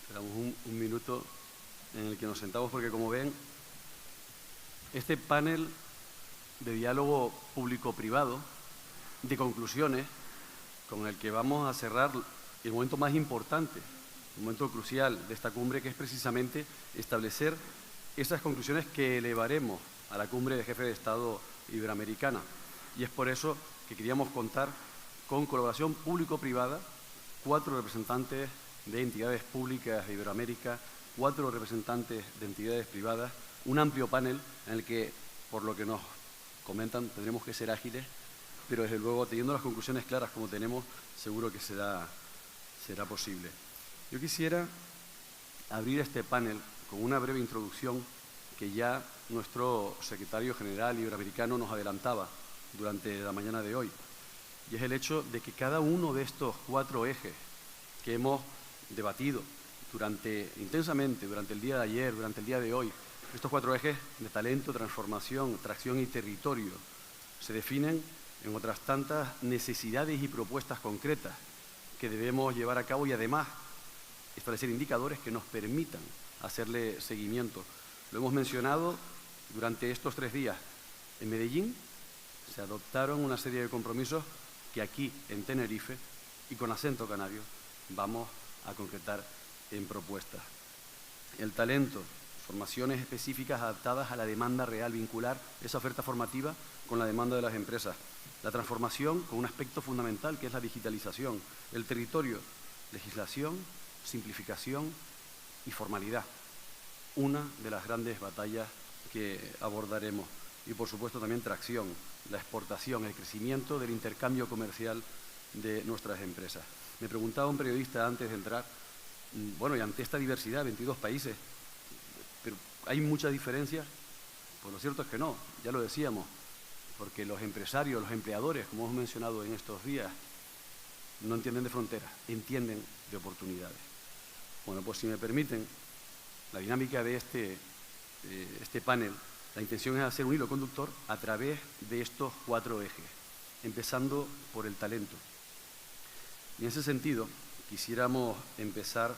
Esperamos un minuto en el que nos sentamos porque, como ven, este panel de diálogo público-privado, de conclusiones, con el que vamos a cerrar el momento más importante, el momento crucial de esta cumbre, que es precisamente establecer esas conclusiones que elevaremos a la cumbre de jefes de Estado iberoamericana. Y es por eso que queríamos contar con colaboración público-privada, 4 representantes de entidades públicas de Iberoamérica, 4 representantes de entidades privadas, un amplio panel en el que, por lo que nos comentan, tendremos que ser ágiles, pero desde luego, teniendo las conclusiones claras como tenemos, seguro que será posible. Yo quisiera abrir este panel con una breve introducción que ya nuestro secretario general iberoamericano nos adelantaba durante la mañana de hoy, y es el hecho de que cada uno de estos 4 ejes que hemos debatido intensamente durante el día de ayer, durante el día de hoy, estos 4 ejes de talento, transformación, tracción y territorio, se definen en otras tantas necesidades y propuestas concretas que debemos llevar a cabo y además establecer indicadores que nos permitan hacerle seguimiento. Lo hemos mencionado durante estos 3 días. En Medellín se adoptaron una serie de compromisos que aquí, en Tenerife, y con acento canario, vamos a concretar en propuestas. El talento, formaciones específicas adaptadas a la demanda real, vincular esa oferta formativa con la demanda de las empresas. La transformación con un aspecto fundamental que es la digitalización. El territorio, legislación, simplificación y formalidad. Una de las grandes batallas que abordaremos. Y por supuesto también tracción, la exportación, el crecimiento del intercambio comercial de nuestras empresas. Me preguntaba un periodista antes de entrar, bueno, y ante esta diversidad, 22 países, ¿pero hay mucha diferencia? Pues lo cierto es que no, ya lo decíamos, porque los empresarios, los empleadores, como hemos mencionado en estos días, no entienden de fronteras, entienden de oportunidades. Bueno, pues si me permiten, la dinámica de este panel, la intención es hacer un hilo conductor a través de estos 4 ejes, empezando por el talento. Y en ese sentido, quisiéramos empezar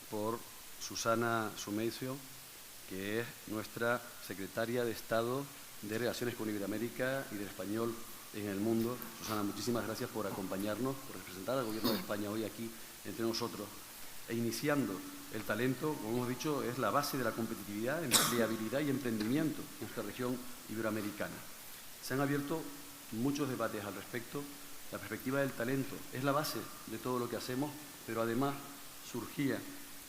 por Susana Sumeisio, que es nuestra secretaria de Estado de Relaciones con Iberoamérica y del Español en el mundo. Susana, muchísimas gracias por acompañarnos, por representar al Gobierno de España hoy aquí entre nosotros. E iniciando, el talento, como hemos dicho, es la base de la competitividad, empleabilidad y emprendimiento en nuestra región iberoamericana. Se han abierto muchos debates al respecto. La perspectiva del talento es la base de todo lo que hacemos, pero además surgía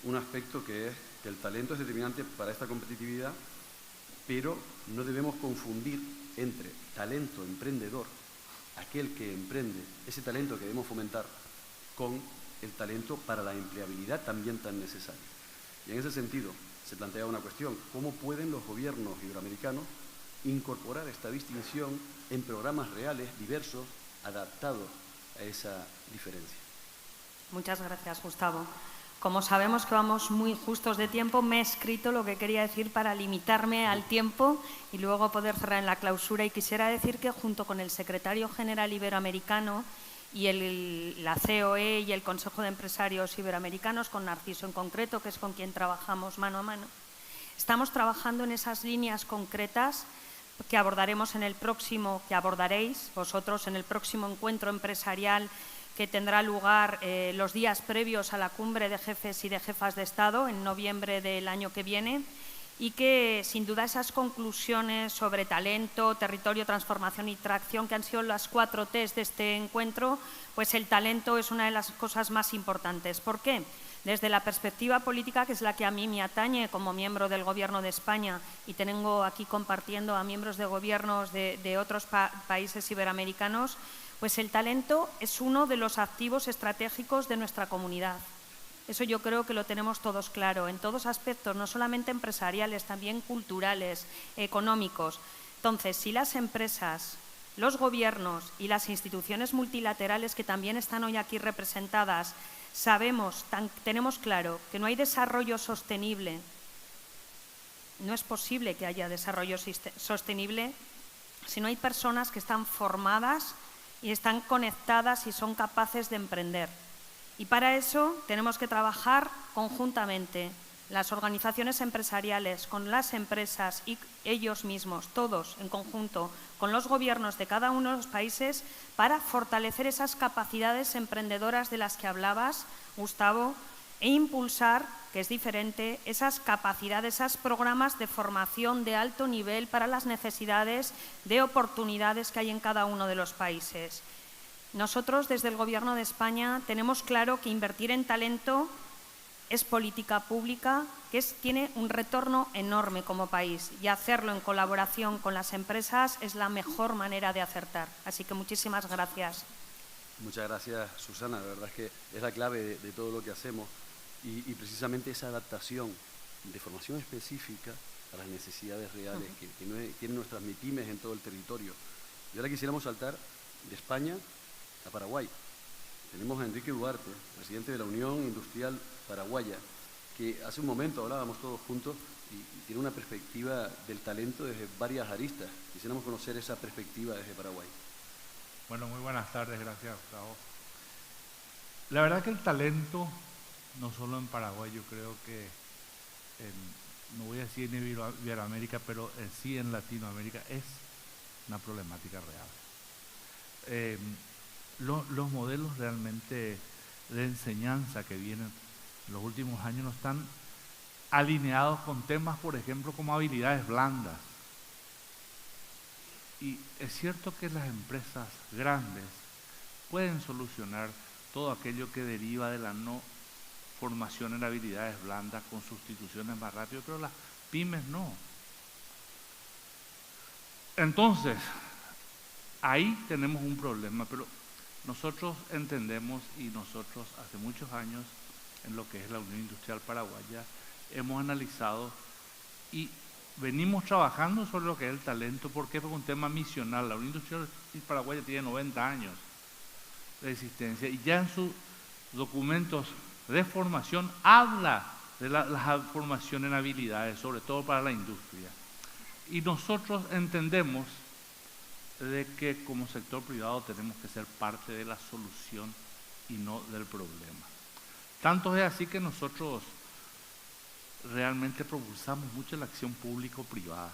un aspecto que es que el talento es determinante para esta competitividad, pero no debemos confundir entre talento emprendedor, aquel que emprende, ese talento que debemos fomentar, con el talento para la empleabilidad también tan necesario. Y en ese sentido se plantea una cuestión: ¿cómo pueden los gobiernos iberoamericanos incorporar esta distinción en programas reales, diversos, adaptados a esa diferencia? Muchas gracias, Gustavo. Como sabemos que vamos muy justos de tiempo, me he escrito lo que quería decir para limitarme al tiempo y luego poder cerrar en la clausura. Y quisiera decir que junto con el secretario general iberoamericano y la COE y el Consejo de Empresarios Iberoamericanos, con Narciso en concreto, que es con quien trabajamos mano a mano, estamos trabajando en esas líneas concretas que abordaréis vosotros en el próximo encuentro empresarial que tendrá lugar los días previos a la cumbre de jefes y de jefas de Estado en noviembre del año que viene, y que sin duda esas conclusiones sobre talento, territorio, transformación y tracción, que han sido las 4 T's de este encuentro, pues el talento es una de las cosas más importantes. ¿Por qué? Desde la perspectiva política, que es la que a mí me atañe como miembro del Gobierno de España, y tengo aquí compartiendo a miembros de gobiernos de otros países iberoamericanos, pues el talento es uno de los activos estratégicos de nuestra comunidad. Eso yo creo que lo tenemos todos claro, en todos aspectos, no solamente empresariales, también culturales, económicos. Entonces, si las empresas, los gobiernos y las instituciones multilaterales que también están hoy aquí representadas tenemos claro que no hay desarrollo sostenible, no es posible que haya desarrollo sostenible si no hay personas que están formadas y están conectadas y son capaces de emprender. Y para eso tenemos que trabajar conjuntamente, las organizaciones empresariales, con las empresas y ellos mismos, todos en conjunto, con los gobiernos de cada uno de los países, para fortalecer esas capacidades emprendedoras de las que hablabas, Gustavo, e impulsar, que es diferente, esas capacidades, esos programas de formación de alto nivel para las necesidades de oportunidades que hay en cada uno de los países. Nosotros, desde el Gobierno de España, tenemos claro que invertir en talento es política pública, que tiene un retorno enorme como país, y hacerlo en colaboración con las empresas es la mejor manera de acertar. Así que muchísimas gracias. Muchas gracias, Susana. La verdad es que es la clave de todo lo que hacemos y precisamente esa adaptación de formación específica a las necesidades reales que tienen nuestras MIPYMES en todo el territorio. Y ahora quisiéramos saltar de España a Paraguay. Tenemos a Enrique Duarte, presidente de la Unión Industrial Paraguaya, que hace un momento hablábamos todos juntos y tiene una perspectiva del talento desde varias aristas. Quisiéramos conocer esa perspectiva desde Paraguay. Bueno, muy buenas tardes, gracias, Gustavo. La verdad que el talento, no solo en Paraguay, yo creo que, no voy a decir en Iberoamérica, pero sí en Latinoamérica, es una problemática real. Los modelos realmente de enseñanza que vienen en los últimos años no están alineados con temas, por ejemplo, como habilidades blandas. Y es cierto que las empresas grandes pueden solucionar todo aquello que deriva de la no formación en habilidades blandas con sustituciones más rápidas, pero las pymes no. Entonces, ahí tenemos un problema, pero nosotros entendemos y nosotros hace muchos años en lo que es la Unión Industrial Paraguaya hemos analizado y venimos trabajando sobre lo que es el talento, porque es un tema misional. La Unión Industrial Paraguaya tiene 90 años de existencia y ya en sus documentos de formación habla de la formación en habilidades, sobre todo para la industria. Y nosotros entendemos de que como sector privado tenemos que ser parte de la solución y no del problema. Tanto es así que nosotros realmente propulsamos mucho la acción público-privada.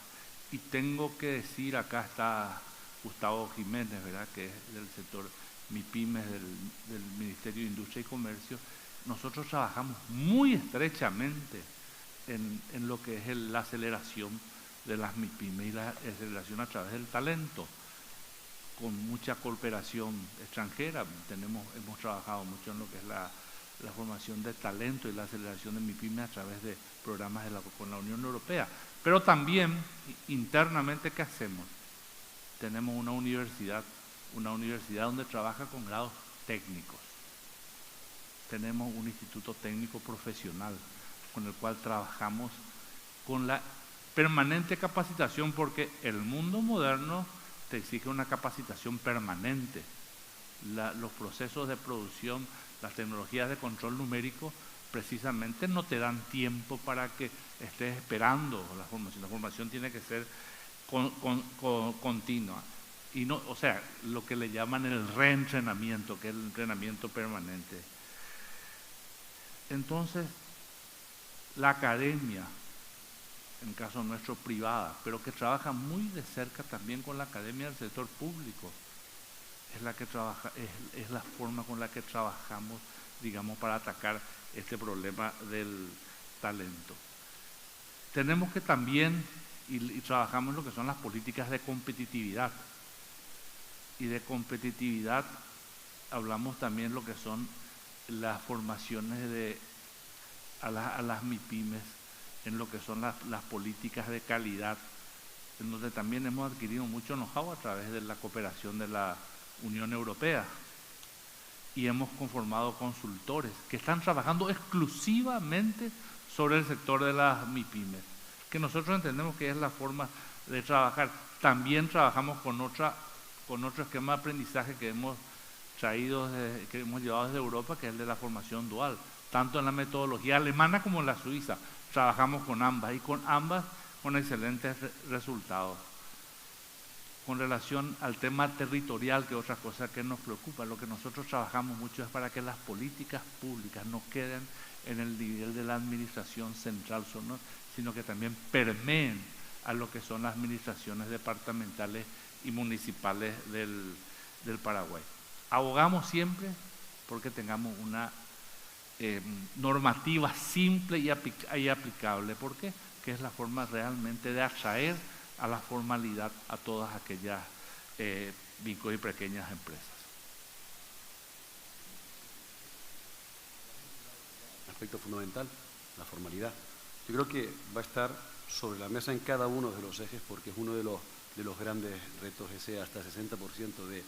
Y tengo que decir, acá está Gustavo Jiménez, ¿verdad?, que es del sector MIPYMES del Ministerio de Industria y Comercio. Nosotros trabajamos muy estrechamente en lo que es la aceleración de las MIPYMES y la aceleración a través del talento, con mucha cooperación extranjera. Hemos trabajado mucho en lo que es la formación de talento y la aceleración de MIPYMES a través de programas con la Unión Europea. Pero también, internamente, ¿qué hacemos? Tenemos una universidad donde trabaja con grados técnicos. Tenemos un instituto técnico profesional con el cual trabajamos con la permanente capacitación, porque el mundo moderno te exige una capacitación permanente. Los procesos de producción, las tecnologías de control numérico, precisamente no te dan tiempo para que estés esperando la formación. La formación tiene que ser continua. Y no, o sea, lo que le llaman el reentrenamiento, que es el entrenamiento permanente. Entonces, la academia, en caso nuestro privada, pero que trabaja muy de cerca también con la academia del sector público, es la que trabaja, es la forma con la que trabajamos, digamos, para atacar este problema del talento. Tenemos que también, y trabajamos en lo que son las políticas de competitividad. Y de competitividad hablamos también lo que son las formaciones a las MIPYMES, en lo que son las políticas de calidad, en donde también hemos adquirido mucho know-how a través de la cooperación de la Unión Europea. Y hemos conformado consultores que están trabajando exclusivamente sobre el sector de las MIPYMES, que nosotros entendemos que es la forma de trabajar. También trabajamos con otro esquema de aprendizaje que hemos traído, que hemos llevado desde Europa, que es el de la formación dual, tanto en la metodología alemana como en la suiza. Trabajamos con ambas y con ambas con excelentes resultados. con relación al tema territorial, que es otra cosa que nos preocupa, lo que nosotros trabajamos mucho es para que las políticas públicas no queden en el nivel de la administración central, sino que también permeen a lo que son las administraciones departamentales y municipales del Paraguay. Abogamos siempre porque tengamos una normativa simple y aplicable. ¿Por qué? Que es la forma realmente de atraer a la formalidad a todas aquellas micro y pequeñas empresas. Aspecto fundamental, la formalidad. Yo creo que va a estar sobre la mesa en cada uno de los ejes, porque es uno de los grandes retos, ese hasta 60% de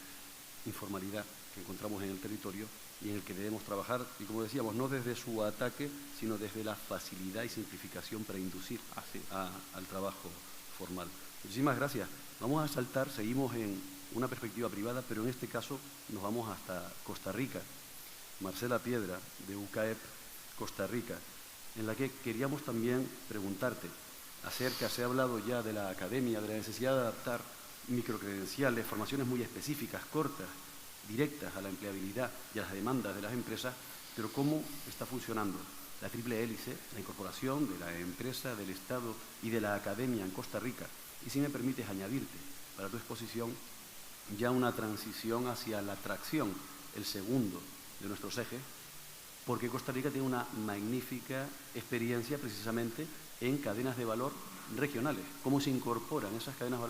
informalidad que encontramos en el territorio y en el que debemos trabajar, y como decíamos, no desde su ataque, sino desde la facilidad y simplificación para inducir al trabajo formal. Muchísimas gracias. Vamos a saltar, seguimos en una perspectiva privada, pero en este caso nos vamos hasta Costa Rica. Marcela Piedra, de UCAEP, Costa Rica, en la que queríamos también preguntarte acerca, se ha hablado ya de la academia, de la necesidad de adaptar microcredenciales, formaciones muy específicas, cortas, directas a la empleabilidad y a las demandas de las empresas, pero ¿cómo está funcionando la triple hélice, la incorporación de la empresa, del Estado y de la academia en Costa Rica? Y si me permites añadirte para tu exposición ya una transición hacia la tracción, el segundo de nuestros ejes, porque Costa Rica tiene una magnífica experiencia precisamente en cadenas de valor regionales, cómo se incorporan esas cadenas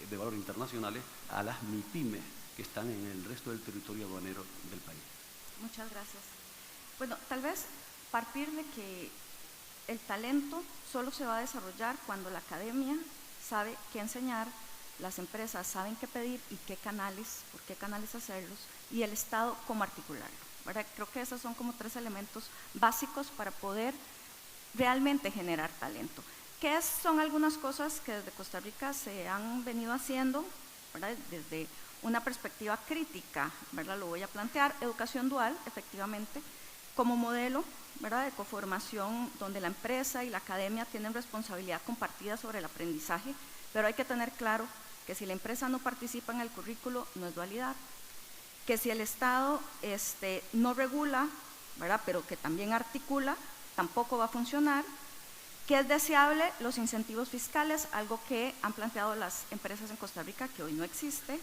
de valor internacionales a las MIPYMES que están en el resto del territorio aduanero del país. Muchas gracias. Bueno, tal vez partir de que el talento solo se va a desarrollar cuando la academia sabe qué enseñar, las empresas saben qué pedir y qué canales, por qué canales hacerlos, y el Estado cómo articularlo, ¿verdad? Creo que esos son como 3 elementos básicos para poder realmente generar talento. ¿Qué son algunas cosas que desde Costa Rica se han venido haciendo, ¿verdad? Desde una perspectiva crítica, ¿verdad? Lo voy a plantear. Educación dual, efectivamente, como modelo, ¿verdad? De coformación donde la empresa y la academia tienen responsabilidad compartida sobre el aprendizaje, pero hay que tener claro que si la empresa no participa en el currículo, no es dualidad, que si el Estado no regula, ¿verdad? Pero que también articula, tampoco va a funcionar, que es deseable los incentivos fiscales, algo que han planteado las empresas en Costa Rica, que hoy no existe,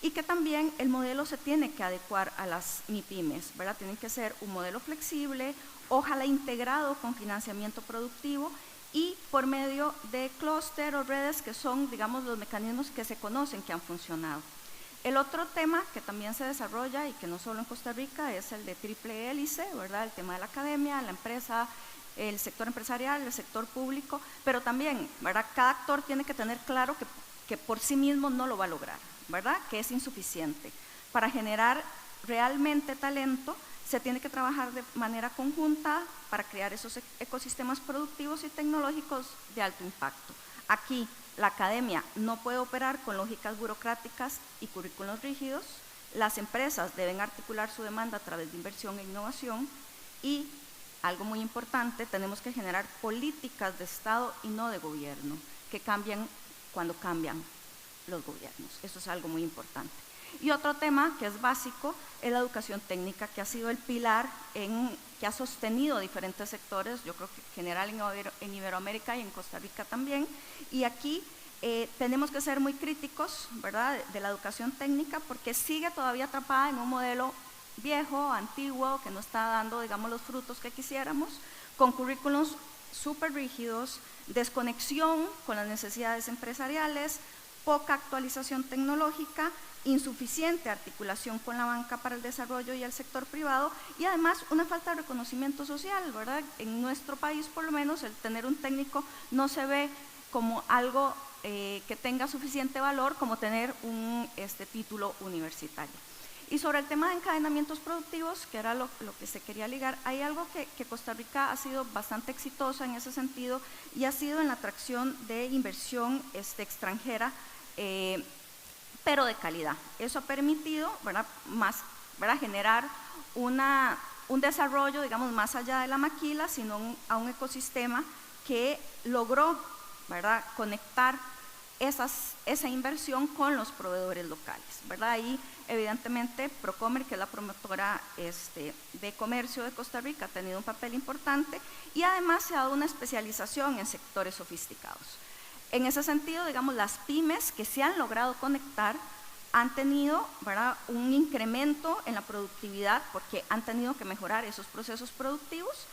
y que también el modelo se tiene que adecuar a las MIPYMES, ¿verdad? Tienen que ser un modelo flexible, ojalá integrado con financiamiento productivo y por medio de clúster o redes que son, digamos, los mecanismos que se conocen que han funcionado. El otro tema que también se desarrolla y que no solo en Costa Rica es el de triple hélice, ¿verdad? El tema de la academia, la empresa, el sector empresarial, el sector público, pero también, ¿verdad? Cada actor tiene que tener claro que por sí mismo no lo va a lograr, ¿verdad? Que es insuficiente. Para generar realmente talento se tiene que trabajar de manera conjunta para crear esos ecosistemas productivos y tecnológicos de alto impacto. Aquí la academia no puede operar con lógicas burocráticas y currículos rígidos, las empresas deben articular su demanda a través de inversión e innovación y, algo muy importante, tenemos que generar políticas de Estado y no de gobierno, que cambien cuando cambian los gobiernos. Eso es algo muy importante. Y otro tema que es básico es la educación técnica, que ha sido el pilar que ha sostenido diferentes sectores, yo creo que en general en Iberoamérica y en Costa Rica también. Y aquí tenemos que ser muy críticos, ¿verdad?, de la educación técnica, porque sigue todavía atrapada en un modelo viejo, antiguo, que no está dando, digamos, los frutos que quisiéramos, con currículos súper rígidos, desconexión con las necesidades empresariales, poca actualización tecnológica, insuficiente articulación con la banca para el desarrollo y el sector privado, y además una falta de reconocimiento social, ¿verdad? En nuestro país, por lo menos, el tener un técnico no se ve como algo que tenga suficiente valor como tener un título universitario. Y sobre el tema de encadenamientos productivos, que era lo que se quería ligar, hay algo que Costa Rica ha sido bastante exitosa en ese sentido y ha sido en la atracción de inversión extranjera, pero de calidad. Eso ha permitido, ¿verdad?, generar un desarrollo, digamos, más allá de la maquila, sino a un ecosistema que logró, ¿verdad?, conectar esa inversión con los proveedores locales, ¿verdad? Ahí evidentemente Procomer, que es la promotora de comercio de Costa Rica, ha tenido un papel importante y además se ha dado una especialización en sectores sofisticados. En ese sentido, digamos, las pymes que se han logrado conectar han tenido, ¿verdad?, un incremento en la productividad porque han tenido que mejorar esos procesos productivos,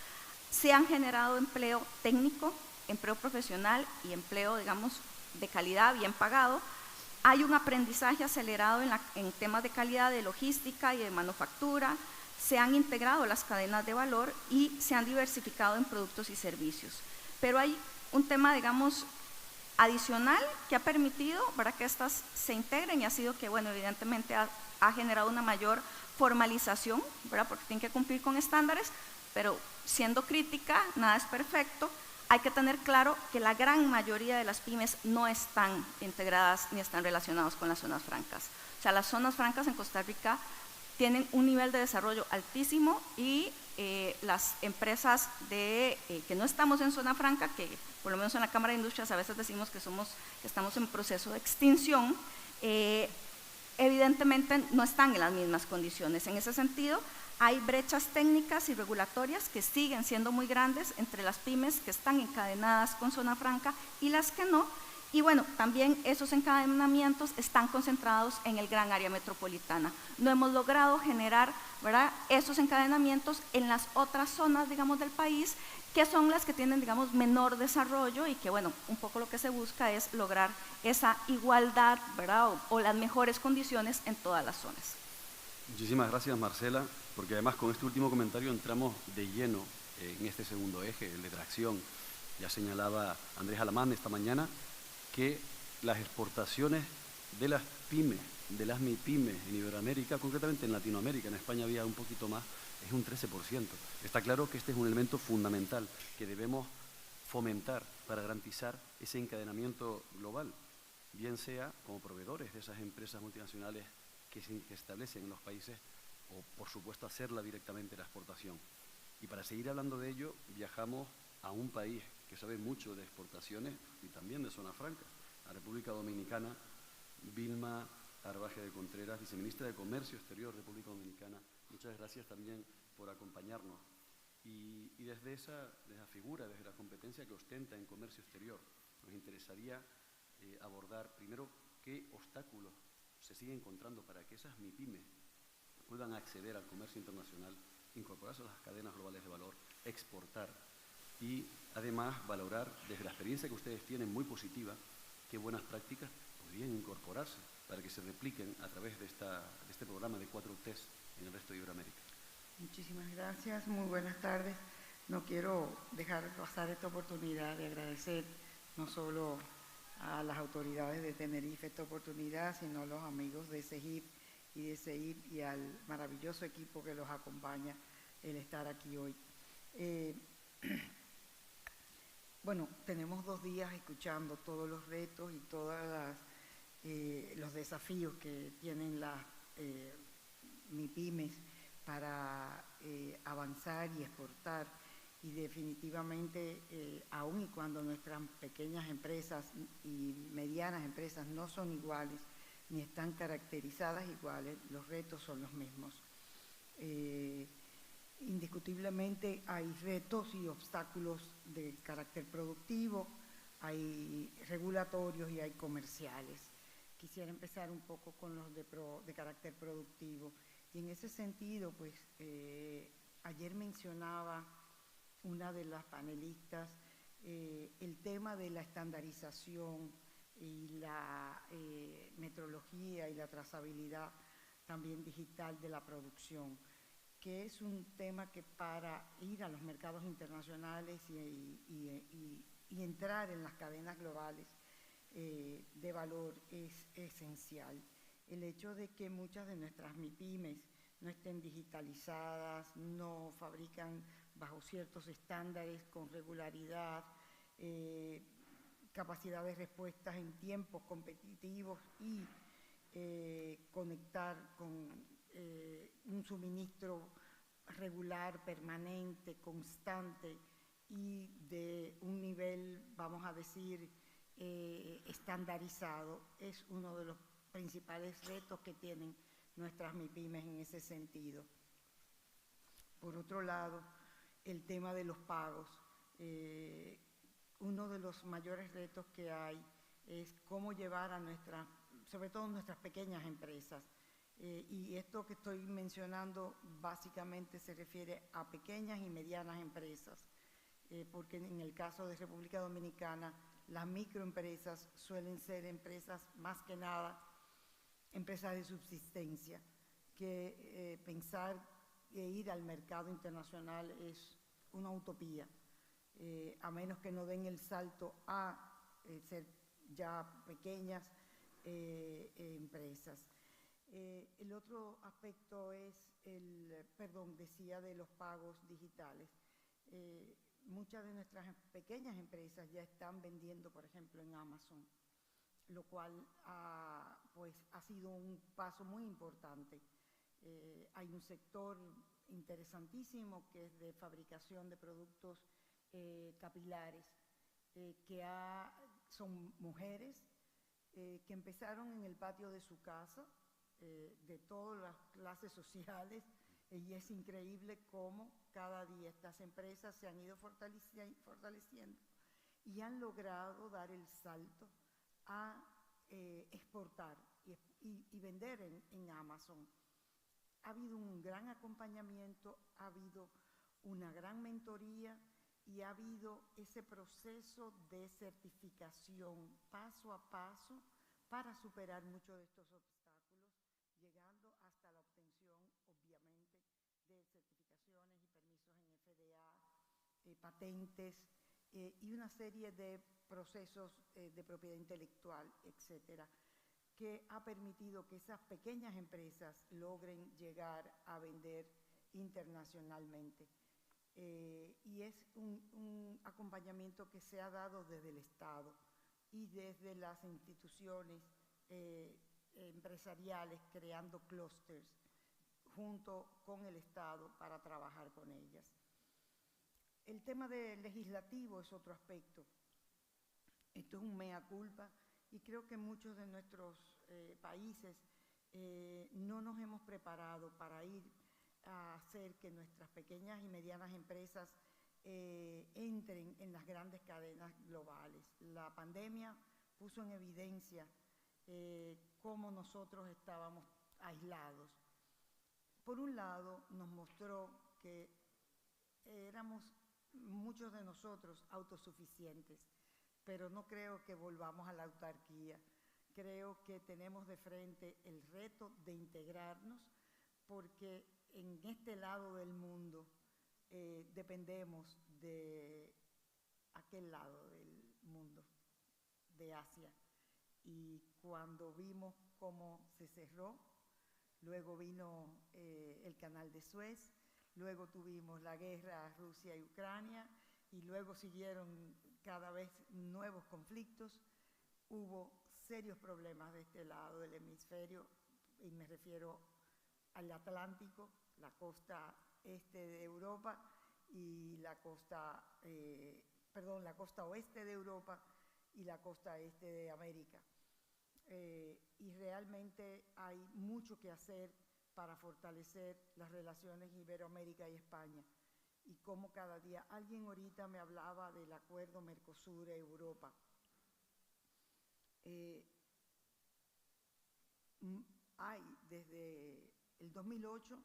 se han generado empleo técnico, empleo profesional y empleo, digamos, de calidad bien pagado. Hay un aprendizaje acelerado en temas de calidad de logística y de manufactura, se han integrado las cadenas de valor y se han diversificado en productos y servicios. Pero hay un tema, digamos, adicional que ha permitido, ¿verdad?, que estas se integren y ha sido que, bueno, evidentemente ha generado una mayor formalización, ¿verdad?, porque tienen que cumplir con estándares, pero siendo crítica, nada es perfecto. Hay que tener claro que la gran mayoría de las pymes no están integradas ni están relacionadas con las zonas francas. O sea, las zonas francas en Costa Rica tienen un nivel de desarrollo altísimo y las empresas que no estamos en zona franca, que por lo menos en la Cámara de Industrias a veces decimos que estamos en proceso de extinción, evidentemente no están en las mismas condiciones. En ese sentido, hay brechas técnicas y regulatorias que siguen siendo muy grandes entre las pymes que están encadenadas con zona franca y las que no. Y bueno, también esos encadenamientos están concentrados en el gran área metropolitana. No hemos logrado generar, ¿verdad?, esos encadenamientos en las otras zonas, digamos, del país, que son las que tienen, digamos, menor desarrollo y que, bueno, un poco lo que se busca es lograr esa igualdad, ¿verdad?, o las mejores condiciones en todas las zonas. Muchísimas gracias, Marcela, porque además con este último comentario entramos de lleno en este segundo eje, el de tracción. Ya señalaba Andrés Alamán esta mañana que las exportaciones de las pymes, de las MIPYMES en Iberoamérica, concretamente en Latinoamérica, en España había un poquito más, es un 13%. Está claro que este es un elemento fundamental que debemos fomentar para garantizar ese encadenamiento global, bien sea como proveedores de esas empresas multinacionales que se establecen en los países o, por supuesto, hacerla directamente la exportación. Y para seguir hablando de ello, viajamos a un país que sabe mucho de exportaciones y también de zona franca, la República Dominicana. Vilma Arbaje de Contreras, viceministra de Comercio Exterior, República Dominicana, muchas gracias también por acompañarnos. Y desde esa figura, desde la competencia que ostenta en comercio exterior, nos interesaría abordar primero qué obstáculos se sigue encontrando para que esas MIPYMES puedan acceder al comercio internacional, incorporarse a las cadenas globales de valor, exportar y además valorar desde la experiencia que ustedes tienen muy positiva qué buenas prácticas podrían incorporarse para que se repliquen a través de este programa de 4 test en el resto de Iberoamérica. Muchísimas gracias, muy buenas tardes. No quiero dejar pasar esta oportunidad de agradecer no solo a las autoridades de Tenerife esta oportunidad, sino a los amigos de CEGIP y de CEIP y al maravilloso equipo que los acompaña el estar aquí hoy. Bueno, tenemos 2 días escuchando todos los retos y todos los desafíos que tienen las MIPYMES para avanzar y exportar. Y definitivamente, aun y cuando nuestras pequeñas empresas y medianas empresas no son iguales, ni están caracterizadas iguales, los retos son los mismos. Indiscutiblemente hay retos y obstáculos de carácter productivo, hay regulatorios y hay comerciales. Quisiera empezar un poco con los de carácter productivo. Y en ese sentido, pues, ayer mencionaba una de las panelistas el tema de la estandarización y la metrología y la trazabilidad también digital de la producción, que es un tema que para ir a los mercados internacionales y entrar en las cadenas globales de valor es esencial. El hecho de que muchas de nuestras MIPYMES no estén digitalizadas, no fabrican bajo ciertos estándares con regularidad, capacidad de respuestas en tiempos competitivos y conectar con un suministro regular, permanente, constante y de un nivel, vamos a decir, estandarizado es uno de los principales retos que tienen nuestras MIPYMES en ese sentido. Por otro lado, el tema de los pagos. Uno de los mayores retos que hay es cómo llevar a nuestras, sobre todo nuestras pequeñas empresas, y esto que estoy mencionando básicamente se refiere a pequeñas y medianas empresas, porque en el caso de República Dominicana las microempresas suelen ser empresas más que nada empresas de subsistencia, que pensar e ir al mercado internacional es una utopía, a menos que no den el salto a ser ya pequeñas empresas. El otro aspecto es decía de los pagos digitales. Muchas de nuestras pequeñas empresas ya están vendiendo, por ejemplo, en Amazon, lo cual pues, ha sido un paso muy importante. Hay un sector interesantísimo que es de fabricación de productos capilares, que son mujeres que empezaron en el patio de su casa, de todas las clases sociales, y es increíble cómo cada día estas empresas se han ido fortaleciendo y han logrado dar el salto a exportar y vender en Amazon. Ha habido un gran acompañamiento, ha habido una gran mentoría y ha habido ese proceso de certificación paso a paso para superar muchos de estos obstáculos, llegando hasta la obtención, obviamente, de certificaciones y permisos en FDA, patentes y una serie de procesos de propiedad intelectual, etcétera, que ha permitido que esas pequeñas empresas logren llegar a vender internacionalmente. Y es un acompañamiento que se ha dado desde el Estado y desde las instituciones empresariales, creando clústeres junto con el Estado para trabajar con ellas. El tema del legislativo es otro aspecto. Esto es un mea culpa y creo que muchos de nuestros países no nos hemos preparado para ir a hacer que nuestras pequeñas y medianas empresas entren en las grandes cadenas globales. La pandemia puso en evidencia cómo nosotros estábamos aislados. Por un lado, nos mostró que éramos muchos de nosotros autosuficientes, pero no creo que volvamos a la autarquía. Creo que tenemos de frente el reto de integrarnos, porque en este lado del mundo dependemos de aquel lado del mundo, de Asia. Y cuando vimos cómo se cerró, luego vino el canal de Suez, luego tuvimos la guerra Rusia y Ucrania, y luego siguieron cada vez nuevos conflictos. Hubo serios problemas de este lado del hemisferio, y me refiero al Atlántico, la costa este de Europa y la costa oeste de Europa y la costa este de América. Y realmente hay mucho que hacer para fortalecer las relaciones Iberoamérica y España. Y como cada día, alguien ahorita me hablaba del acuerdo Mercosur-Europa. Hay desde el 2008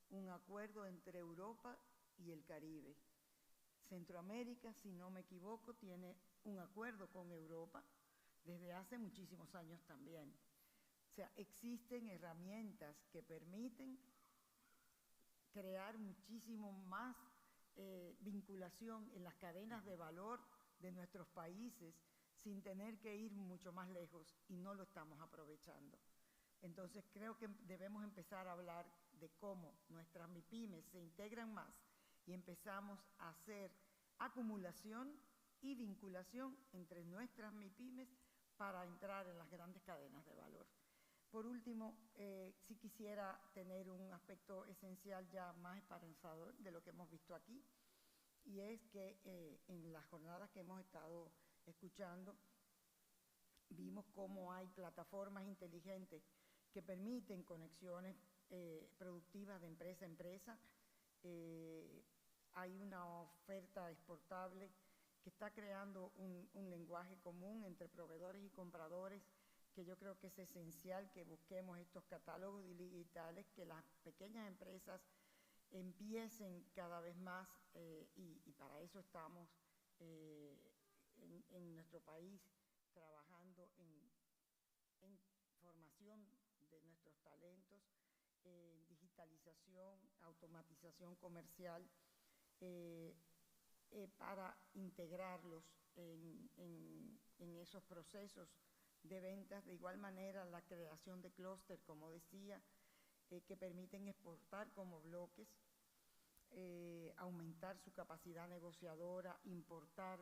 un acuerdo entre Europa y el Caribe. Centroamérica, si no me equivoco, tiene un acuerdo con Europa desde hace muchísimos años también. O sea, existen herramientas que permiten crear muchísimo más vinculación en las cadenas de valor de nuestros países sin tener que ir mucho más lejos, y no lo estamos aprovechando. Entonces creo que debemos empezar a hablar de cómo nuestras MIPYMES se integran más y empezamos a hacer acumulación y vinculación entre nuestras MIPYMES para entrar en las grandes cadenas de valor. Por último, sí quisiera tener un aspecto esencial ya más esperanzador de lo que hemos visto aquí, y es que en las jornadas que hemos estado escuchando, vimos cómo hay plataformas inteligentes que permiten conexiones productivas de empresa a empresa. Hay una oferta exportable que está creando un lenguaje común entre proveedores y compradores, que yo creo que es esencial que busquemos estos catálogos digitales, que las pequeñas empresas empiecen cada vez más, y para eso estamos en nuestro país trabajando en formación de nuestros talentos, digitalización, automatización comercial, para integrarlos en esos procesos de ventas. De igual manera, la creación de clúster, como decía, que permiten exportar como bloques, aumentar su capacidad negociadora, importar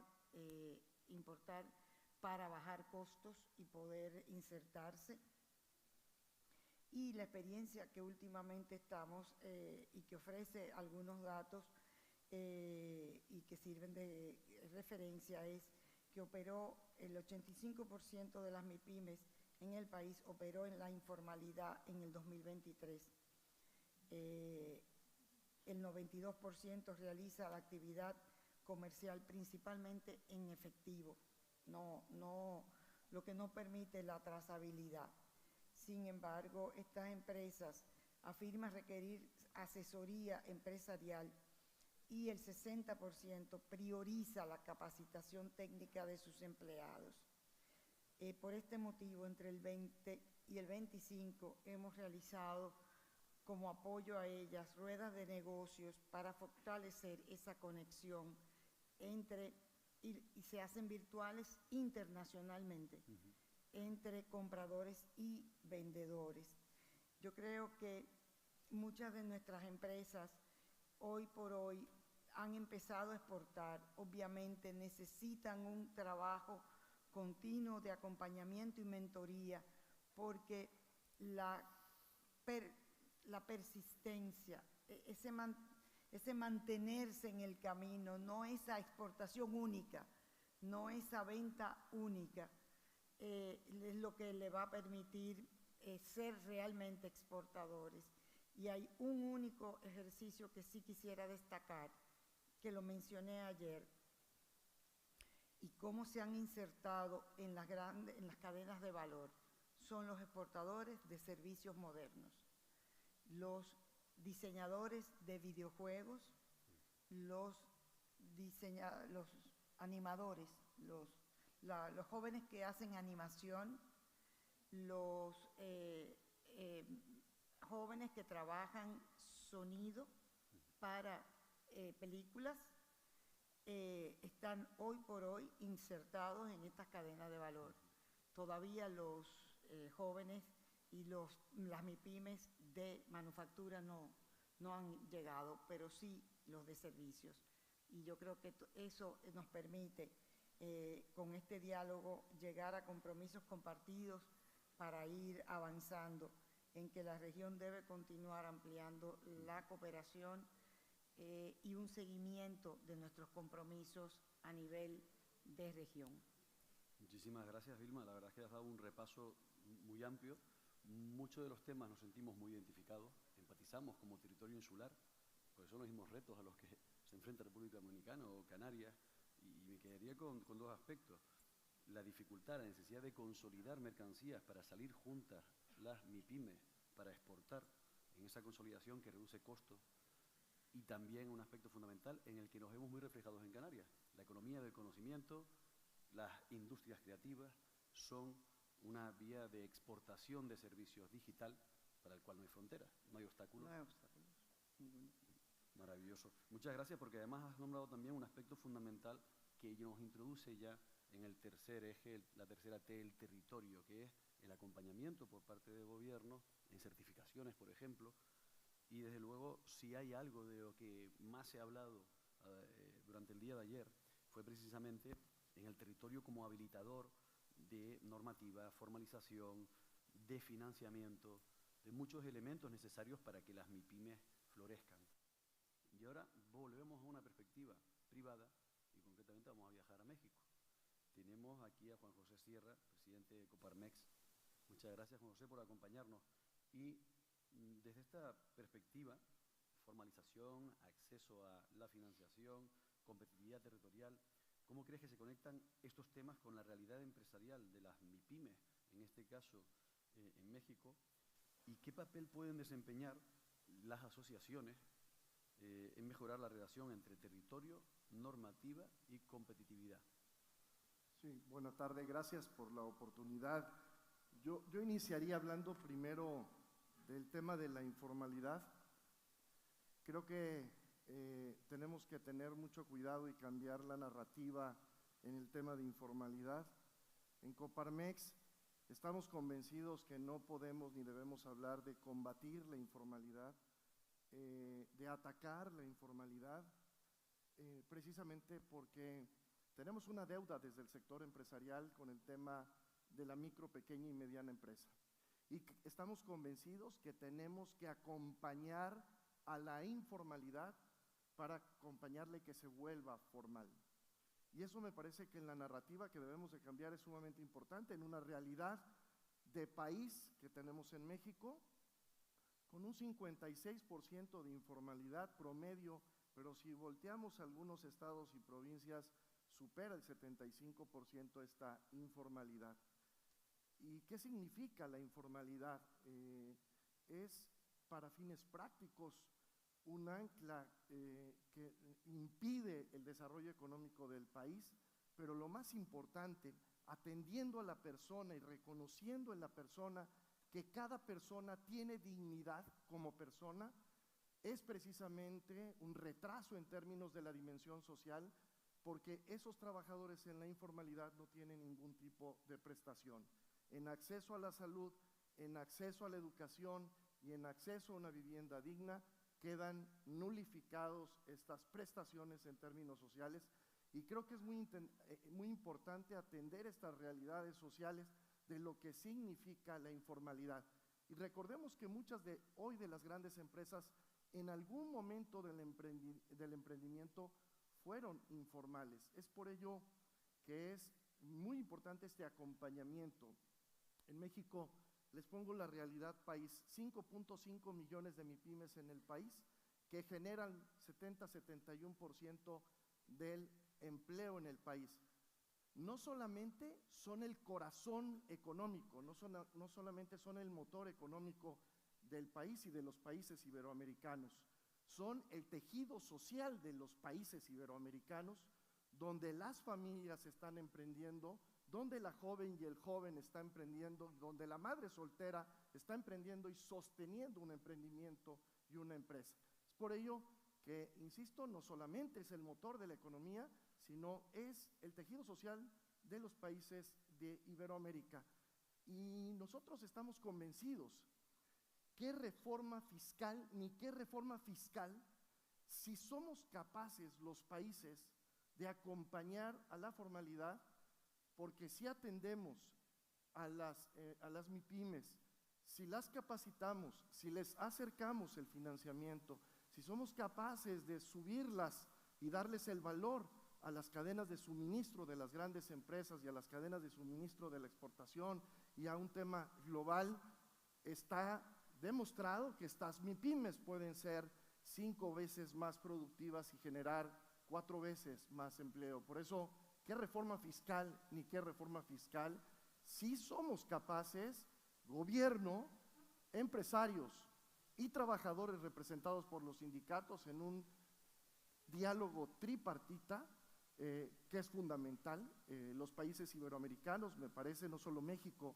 para bajar costos y poder insertarse. Y la experiencia que últimamente estamos y que ofrece algunos datos y que sirven de referencia es que operó el 85% de las MIPYMES en el país, operó en la informalidad en el 2023. El 92% realiza la actividad comercial principalmente en efectivo, lo que no permite la trazabilidad. Sin embargo, estas empresas afirman requerir asesoría empresarial y el 60% prioriza la capacitación técnica de sus empleados. Por este motivo, entre el 20 y el 25 hemos realizado como apoyo a ellas ruedas de negocios para fortalecer esa conexión entre, y se hacen virtuales internacionalmente, entre compradores y vendedores. Yo creo que muchas de nuestras empresas hoy por hoy han empezado a exportar. Obviamente necesitan un trabajo continuo de acompañamiento y mentoría, porque la persistencia, ese mantenerse en el camino, no esa exportación única, no esa venta única, es lo que le va a permitir ser realmente exportadores. Y hay un único ejercicio que sí quisiera destacar, que lo mencioné ayer, y cómo se han insertado en las cadenas de valor. Son los exportadores de servicios modernos, los diseñadores de videojuegos, los animadores, los jóvenes que hacen animación, los jóvenes que trabajan sonido para películas, están hoy por hoy insertados en estas cadenas de valor. Todavía los jóvenes y las MIPYMES de manufactura no han llegado, pero sí los de servicios. Y yo creo que eso nos permite, con este diálogo, llegar a compromisos compartidos para ir avanzando en que la región debe continuar ampliando la cooperación y un seguimiento de nuestros compromisos a nivel de región. Muchísimas gracias, Vilma. La verdad es que has dado un repaso muy amplio. Muchos de los temas nos sentimos muy identificados, empatizamos como territorio insular, porque son los mismos retos a los que se enfrenta República Dominicana o Canarias, y me quedaría con dos aspectos. La dificultad, la necesidad de consolidar mercancías para salir juntas las MIPYMES para exportar en esa consolidación que reduce costos, y también un aspecto fundamental en el que nos vemos muy reflejados en Canarias. La economía del conocimiento, las industrias creativas son una vía de exportación de servicios digital para el cual no hay fronteras, no hay obstáculos. No hay obstáculos. Maravilloso. Muchas gracias, porque además has nombrado también un aspecto fundamental que nos introduce ya en el tercer eje, la tercera T, el territorio, que es el acompañamiento por parte del gobierno en certificaciones, por ejemplo. Y desde luego, si hay algo de lo que más se ha hablado durante el día de ayer, fue precisamente en el territorio como habilitador de normativa, formalización, de financiamiento, de muchos elementos necesarios para que las MIPYMES florezcan. Y ahora volvemos a una perspectiva privada y concretamente vamos a viajar a México. tenemos aquí a Juan José Sierra, presidente de Coparmex. Muchas gracias, Juan José, por acompañarnos. Y desde esta perspectiva, formalización, acceso a la financiación, competitividad territorial, ¿cómo crees que se conectan estos temas con la realidad empresarial de las MIPYMES, en este caso en México? ¿Y qué papel pueden desempeñar las asociaciones en mejorar la relación entre territorio, normativa y competitividad? Sí, buena tarde, gracias por la oportunidad. Yo iniciaría hablando primero del tema de la informalidad. Creo que tenemos que tener mucho cuidado y cambiar la narrativa en el tema de informalidad. En Coparmex estamos convencidos que no podemos ni debemos hablar de combatir la informalidad, de atacar la informalidad, precisamente porque tenemos una deuda desde el sector empresarial con el tema de la micro, pequeña y mediana empresa. Y estamos convencidos que tenemos que acompañar a la informalidad para acompañarle que se vuelva formal. Y eso me parece que en la narrativa que debemos de cambiar es sumamente importante, en una realidad de país que tenemos en México, con un 56% de informalidad promedio, pero si volteamos a algunos estados y provincias, supera el 75% esta informalidad. ¿Y qué significa la informalidad? Es, para fines prácticos, un ancla que impide el desarrollo económico del país, pero lo más importante, atendiendo a la persona y reconociendo en la persona que cada persona tiene dignidad como persona, es precisamente un retraso en términos de la dimensión social, porque esos trabajadores en la informalidad no tienen ningún tipo de prestación. En acceso a la salud, en acceso a la educación y en acceso a una vivienda digna, quedan nulificados estas prestaciones en términos sociales, y creo que es muy importante atender estas realidades sociales de lo que significa la informalidad. Y recordemos que muchas de hoy de las grandes empresas en algún momento del emprendimiento fueron informales. Es por ello que es muy importante este acompañamiento. En México, les pongo la realidad país, 5.5 millones de MIPYMES en el país que generan 70-71% del empleo en el país. No solamente son el corazón económico, no solamente son el motor económico del país y de los países iberoamericanos, son el tejido social de los países iberoamericanos, donde las familias están emprendiendo, donde la joven y el joven está emprendiendo, donde la madre soltera está emprendiendo y sosteniendo un emprendimiento y una empresa. Es por ello que, insisto, no solamente es el motor de la economía, sino es el tejido social de los países de Iberoamérica. Y nosotros estamos convencidos ¿qué reforma fiscal, ni qué reforma fiscal, si somos capaces los países de acompañar a la formalidad? Porque si atendemos a las MIPYMES, si las capacitamos, si les acercamos el financiamiento, si somos capaces de subirlas y darles el valor a las cadenas de suministro de las grandes empresas y a las cadenas de suministro de la exportación y a un tema global, está demostrado que estas MIPYMES pueden ser 5 veces más productivas y generar 4 veces más empleo. Por eso, ¿qué reforma fiscal ni qué reforma fiscal? Si somos capaces, gobierno, empresarios y trabajadores representados por los sindicatos en un diálogo tripartita, que es fundamental. Los países iberoamericanos, me parece, no solo México,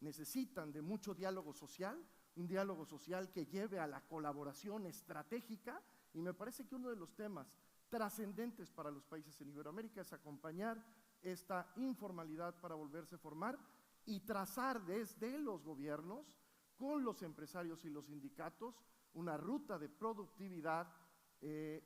necesitan de mucho diálogo social, un diálogo social que lleve a la colaboración estratégica, y me parece que uno de los temas trascendentes para los países en Iberoamérica es acompañar esta informalidad para volverse a formar y trazar desde los gobiernos, con los empresarios y los sindicatos, una ruta de productividad,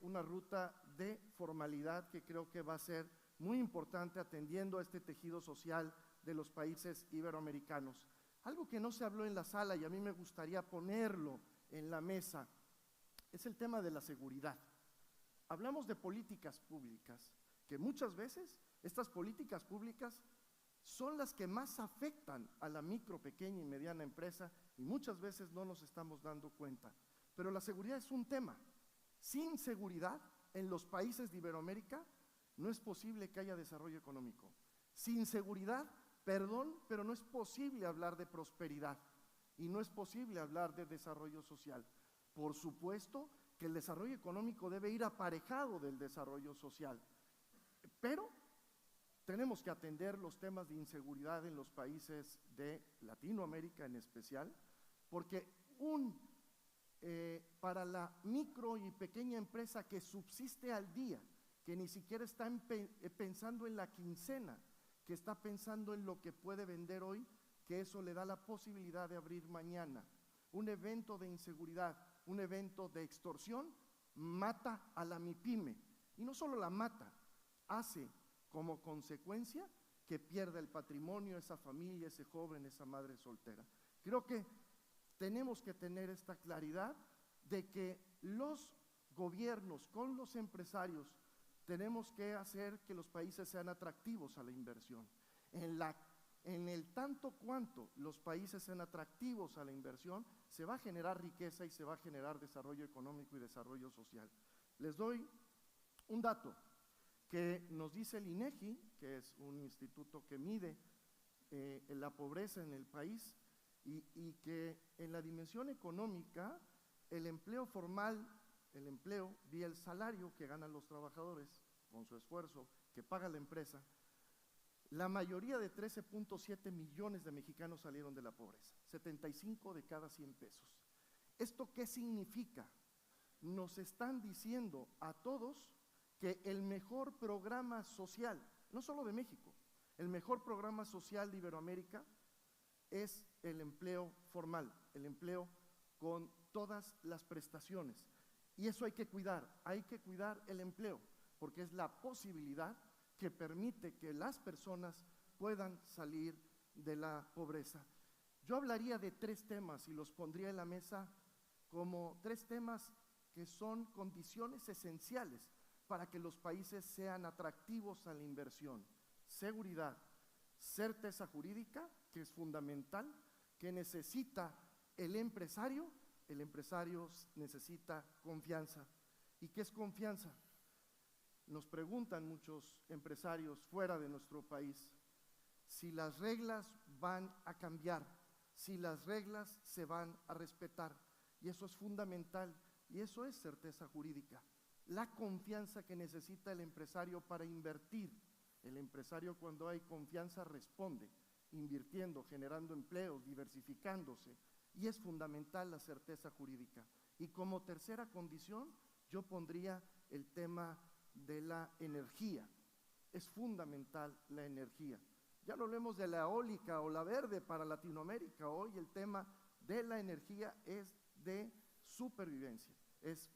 una ruta de formalidad que creo que va a ser muy importante atendiendo a este tejido social de los países iberoamericanos. Algo que no se habló en la sala y a mí me gustaría ponerlo en la mesa es el tema de la seguridad. Hablamos de políticas públicas que muchas veces estas políticas públicas son las que más afectan a la micro, pequeña y mediana empresa y muchas veces no nos estamos dando cuenta. Pero la seguridad es un tema. Sin seguridad, en los países de Iberoamérica no es posible que haya desarrollo económico. Sin seguridad, perdón, pero no es posible hablar de prosperidad y no es posible hablar de desarrollo social. Por supuesto que el desarrollo económico debe ir aparejado del desarrollo social, pero tenemos que atender los temas de inseguridad en los países de Latinoamérica en especial, porque para la micro y pequeña empresa que subsiste al día, que ni siquiera está pensando en la quincena, que está pensando en lo que puede vender hoy, que eso le da la posibilidad de abrir mañana. Un evento de inseguridad, un evento de extorsión, mata a la MIPYME. Y no solo la mata, hace como consecuencia que pierda el patrimonio, esa familia, ese joven, esa madre soltera. Creo que tenemos que tener esta claridad de que los gobiernos con los empresarios tenemos que hacer que los países sean atractivos a la inversión. En el tanto cuanto los países sean atractivos a la inversión, se va a generar riqueza y se va a generar desarrollo económico y desarrollo social. Les doy un dato que nos dice el INEGI, que es un instituto que mide la pobreza en el país y que en la dimensión económica el empleo formal, el empleo vía el salario que ganan los trabajadores con su esfuerzo, que paga la empresa, la mayoría de 13.7 millones de mexicanos salieron de la pobreza, 75 de cada 100 pesos. ¿Esto qué significa? Nos están diciendo a todos que el mejor programa social, no solo de México, el mejor programa social de Iberoamérica es el empleo formal, el empleo con todas las prestaciones. Y eso hay que cuidar el empleo, porque es la posibilidad que permite que las personas puedan salir de la pobreza. Yo hablaría de 3 temas y los pondría en la mesa como 3 temas que son condiciones esenciales para que los países sean atractivos a la inversión. Seguridad, certeza jurídica, que es fundamental, que necesita el empresario necesita confianza. ¿Y qué es confianza? Nos preguntan muchos empresarios fuera de nuestro país si las reglas van a cambiar, si las reglas se van a respetar, y eso es fundamental, y eso es certeza jurídica. La confianza que necesita el empresario para invertir. El empresario, cuando hay confianza, responde, invirtiendo, generando empleos, diversificándose, y es fundamental la certeza jurídica. Y como tercera condición, yo pondría el tema de la energía. Es fundamental la energía. Ya lo hablemos de la eólica o la verde para Latinoamérica. Hoy el tema de la energía es de supervivencia, es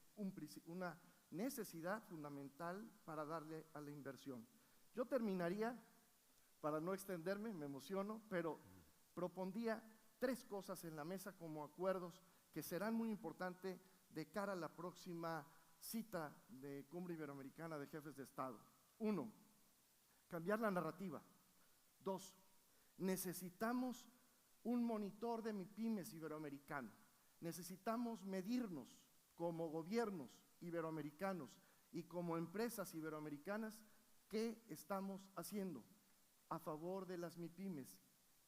una necesidad fundamental para darle a la inversión. Yo terminaría, para no extenderme, me emociono, pero propondría 3 cosas en la mesa como acuerdos que serán muy importantes de cara a la próxima cita de Cumbre Iberoamericana de Jefes de Estado. 1, cambiar la narrativa. 2, necesitamos un monitor de MIPYMES iberoamericano. Necesitamos medirnos como gobiernos iberoamericanos y como empresas iberoamericanas qué estamos haciendo a favor de las MIPYMES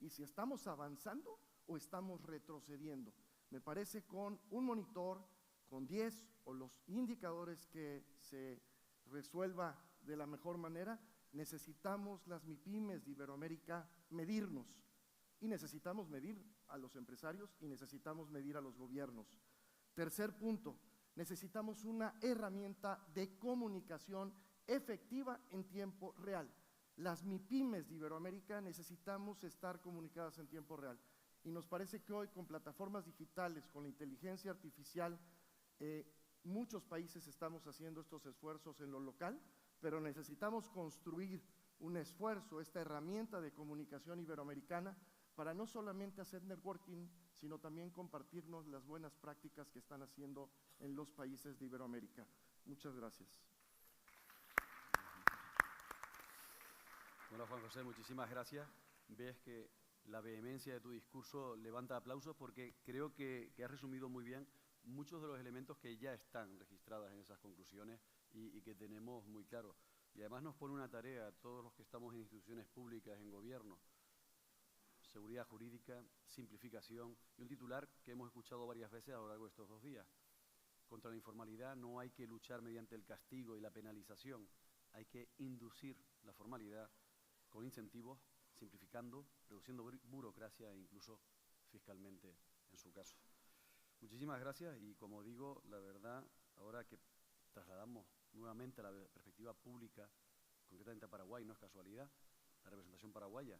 y si estamos avanzando o estamos retrocediendo. Me parece con un monitor, con 10 o los indicadores que se resuelva de la mejor manera, necesitamos las MIPYMES de Iberoamérica medirnos y necesitamos medir a los empresarios y necesitamos medir a los gobiernos. Tercer punto, necesitamos una herramienta de comunicación efectiva en tiempo real. Las MIPYMES de Iberoamérica necesitamos estar comunicadas en tiempo real y nos parece que hoy con plataformas digitales, con la inteligencia artificial, muchos países estamos haciendo estos esfuerzos en lo local, pero necesitamos construir un esfuerzo, esta herramienta de comunicación iberoamericana para no solamente hacer networking, sino también compartirnos las buenas prácticas que están haciendo en los países de Iberoamérica. Muchas gracias. Hola Juan José, muchísimas gracias. Ves que la vehemencia de tu discurso levanta aplausos porque creo que has resumido muy bien muchos de los elementos que ya están registrados en esas conclusiones y que tenemos muy claros. Y además nos pone una tarea a todos los que estamos en instituciones públicas, en gobierno: seguridad jurídica, simplificación y un titular que hemos escuchado varias veces a lo largo de estos 2 días. Contra la informalidad no hay que luchar mediante el castigo y la penalización, hay que inducir la formalidad con incentivos, simplificando, reduciendo burocracia e incluso fiscalmente en su caso. Muchísimas gracias y, como digo, la verdad, ahora que trasladamos nuevamente la perspectiva pública, concretamente a Paraguay, no es casualidad, la representación paraguaya,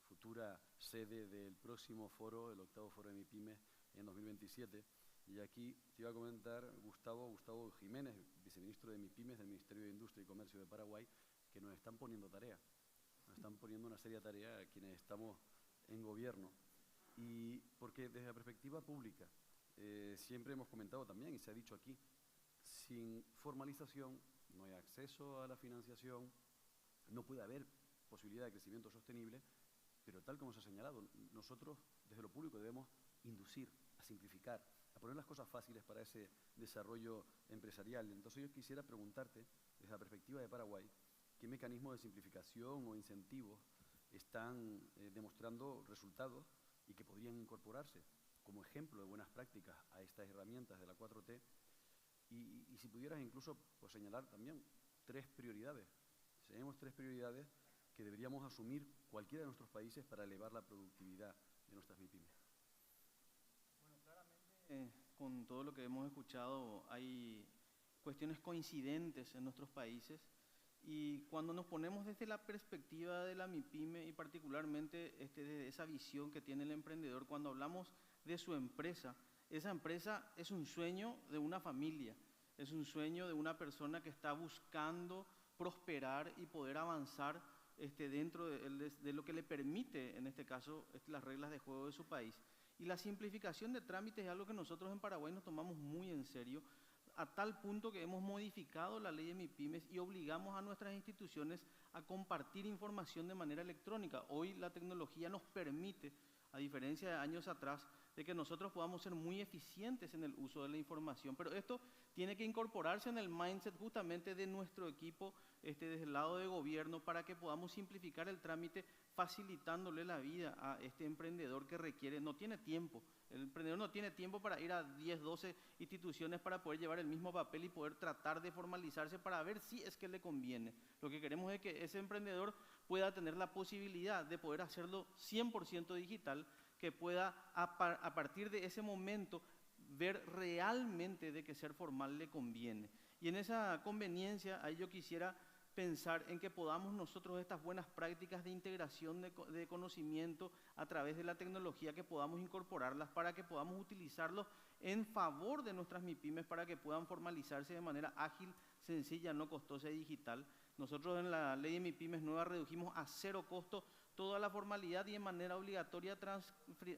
futura sede del próximo foro, el 8º foro de MIPYMES en 2027. Y aquí te iba a comentar Gustavo Jiménez, viceministro de MIPYMES del Ministerio de Industria y Comercio de Paraguay, que nos están poniendo tarea, nos están poniendo una seria tarea a quienes estamos en gobierno. Y porque desde la perspectiva pública, siempre hemos comentado también, y se ha dicho aquí, sin formalización no hay acceso a la financiación, no puede haber posibilidad de crecimiento sostenible, pero tal como se ha señalado, nosotros desde lo público debemos inducir, a simplificar, a poner las cosas fáciles para ese desarrollo empresarial. Entonces yo quisiera preguntarte, desde la perspectiva de Paraguay, ¿qué mecanismos de simplificación o incentivos están demostrando resultados y que podrían incorporarse como ejemplo de buenas prácticas a estas herramientas de la 4T? Y si pudieras incluso pues, señalar también 3 prioridades. Tenemos 3 prioridades que deberíamos asumir cualquiera de nuestros países para elevar la productividad de nuestras MIPYMES. Bueno, claramente con todo lo que hemos escuchado hay cuestiones coincidentes en nuestros países, y cuando nos ponemos desde la perspectiva de la MIPYME y particularmente de esa visión que tiene el emprendedor, cuando hablamos de su empresa, esa empresa es un sueño de una familia, es un sueño de una persona que está buscando prosperar y poder avanzar dentro de lo que le permite, en este caso, las reglas de juego de su país. Y la simplificación de trámites es algo que nosotros en Paraguay nos tomamos muy en serio, a tal punto que hemos modificado la ley de MIPYMES y obligamos a nuestras instituciones a compartir información de manera electrónica. Hoy la tecnología nos permite, a diferencia de años atrás, de que nosotros podamos ser muy eficientes en el uso de la información, pero esto tiene que incorporarse en el mindset justamente de nuestro equipo desde el lado de gobierno para que podamos simplificar el trámite, facilitándole la vida a este emprendedor que requiere, no tiene tiempo. El emprendedor no tiene tiempo para ir a 10, 12 instituciones para poder llevar el mismo papel y poder tratar de formalizarse para ver si es que le conviene. Lo que queremos es que ese emprendedor pueda tener la posibilidad de poder hacerlo 100% digital, que pueda a partir de ese momento ver realmente de que ser formal le conviene. Y en esa conveniencia, ahí yo quisiera pensar en que podamos nosotros estas buenas prácticas de integración de conocimiento a través de la tecnología, que podamos incorporarlas para que podamos utilizarlos en favor de nuestras MIPYMES para que puedan formalizarse de manera ágil, sencilla, no costosa y digital. Nosotros en la ley de MIPYMES nueva redujimos a 0 costo toda la formalidad y de manera obligatoria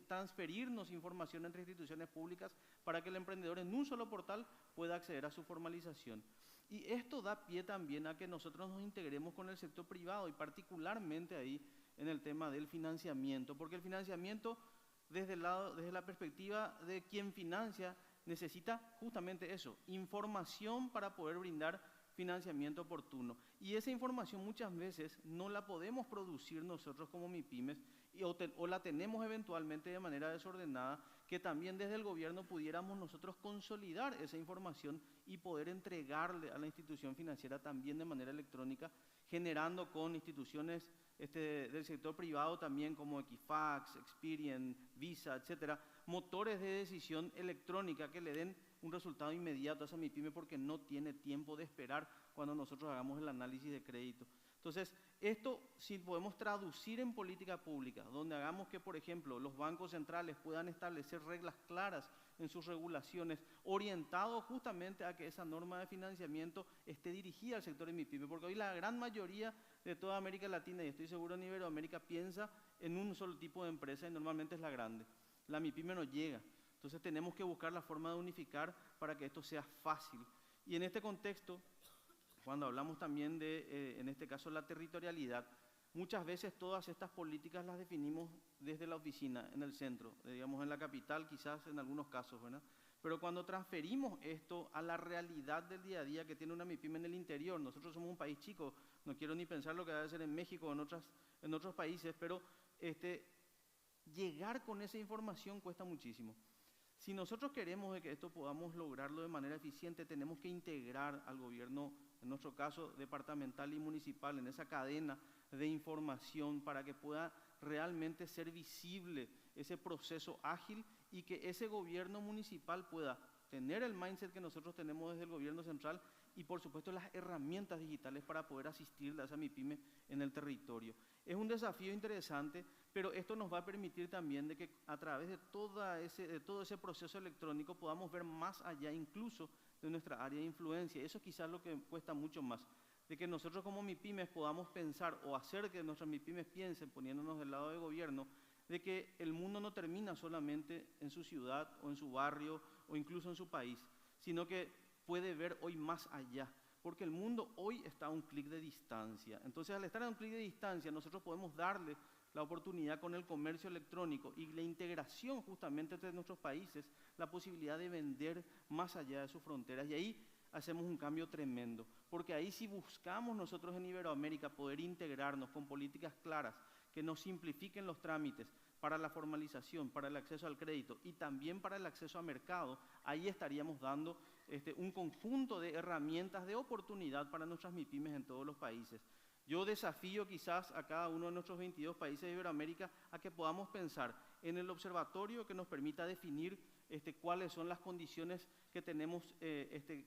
transferirnos información entre instituciones públicas para que el emprendedor en un solo portal pueda acceder a su formalización. Y esto da pie también a que nosotros nos integremos con el sector privado y particularmente ahí en el tema del financiamiento, porque el financiamiento desde la perspectiva de quien financia necesita justamente eso, información para poder brindar financiamiento oportuno. Y esa información muchas veces no la podemos producir nosotros como MIPYMES o la tenemos eventualmente de manera desordenada, que también desde el gobierno pudiéramos nosotros consolidar esa información y poder entregarle a la institución financiera también de manera electrónica, generando con instituciones del sector privado también como Equifax, Experian, Visa, etcétera, motores de decisión electrónica que le den un resultado inmediato a esa MIPYME porque no tiene tiempo de esperar cuando nosotros hagamos el análisis de crédito. Entonces, esto si podemos traducir en política pública, donde hagamos que, por ejemplo, los bancos centrales puedan establecer reglas claras en sus regulaciones, orientados justamente a que esa norma de financiamiento esté dirigida al sector de MIPYME, porque hoy la gran mayoría de toda América Latina, y estoy seguro en Iberoamérica, piensa en un solo tipo de empresa y normalmente es la grande. La MIPYME no llega. Entonces tenemos que buscar la forma de unificar para que esto sea fácil. Y en este contexto, cuando hablamos también de, en este caso, la territorialidad, muchas veces todas estas políticas las definimos desde la oficina, en el centro, digamos en la capital, quizás en algunos casos, ¿verdad? Pero cuando transferimos esto a la realidad del día a día que tiene una MIPYME en el interior, nosotros somos un país chico, no quiero ni pensar lo que debe ser en México o en otros países, pero llegar con esa información cuesta muchísimo. Si nosotros queremos de que esto podamos lograrlo de manera eficiente, tenemos que integrar al gobierno, en nuestro caso departamental y municipal, en esa cadena de información para que pueda realmente ser visible ese proceso ágil y que ese gobierno municipal pueda tener el mindset que nosotros tenemos desde el gobierno central y por supuesto las herramientas digitales para poder asistirle a esa MIPYME en el territorio. Es un desafío interesante, pero esto nos va a permitir también de que a través de todo ese proceso electrónico podamos ver más allá incluso de nuestra área de influencia. Eso es quizás lo que cuesta mucho más, de que nosotros como MIPYMES podamos pensar o hacer que nuestras MIPYMES piensen, poniéndonos del lado del gobierno, de que el mundo no termina solamente en su ciudad o en su barrio o incluso en su país, sino que puede ver hoy más allá, porque el mundo hoy está a un clic de distancia. Entonces, al estar a un clic de distancia, nosotros podemos darle la oportunidad con el comercio electrónico y la integración justamente entre nuestros países, la posibilidad de vender más allá de sus fronteras. Y ahí hacemos un cambio tremendo, porque ahí si buscamos nosotros en Iberoamérica poder integrarnos con políticas claras que nos simplifiquen los trámites para la formalización, para el acceso al crédito y también para el acceso a mercado, ahí estaríamos dando un conjunto de herramientas de oportunidad para nuestras MIPYMES en todos los países. Yo desafío quizás a cada uno de nuestros 22 países de Iberoamérica a que podamos pensar en el observatorio que nos permita definir cuáles son las condiciones que tenemos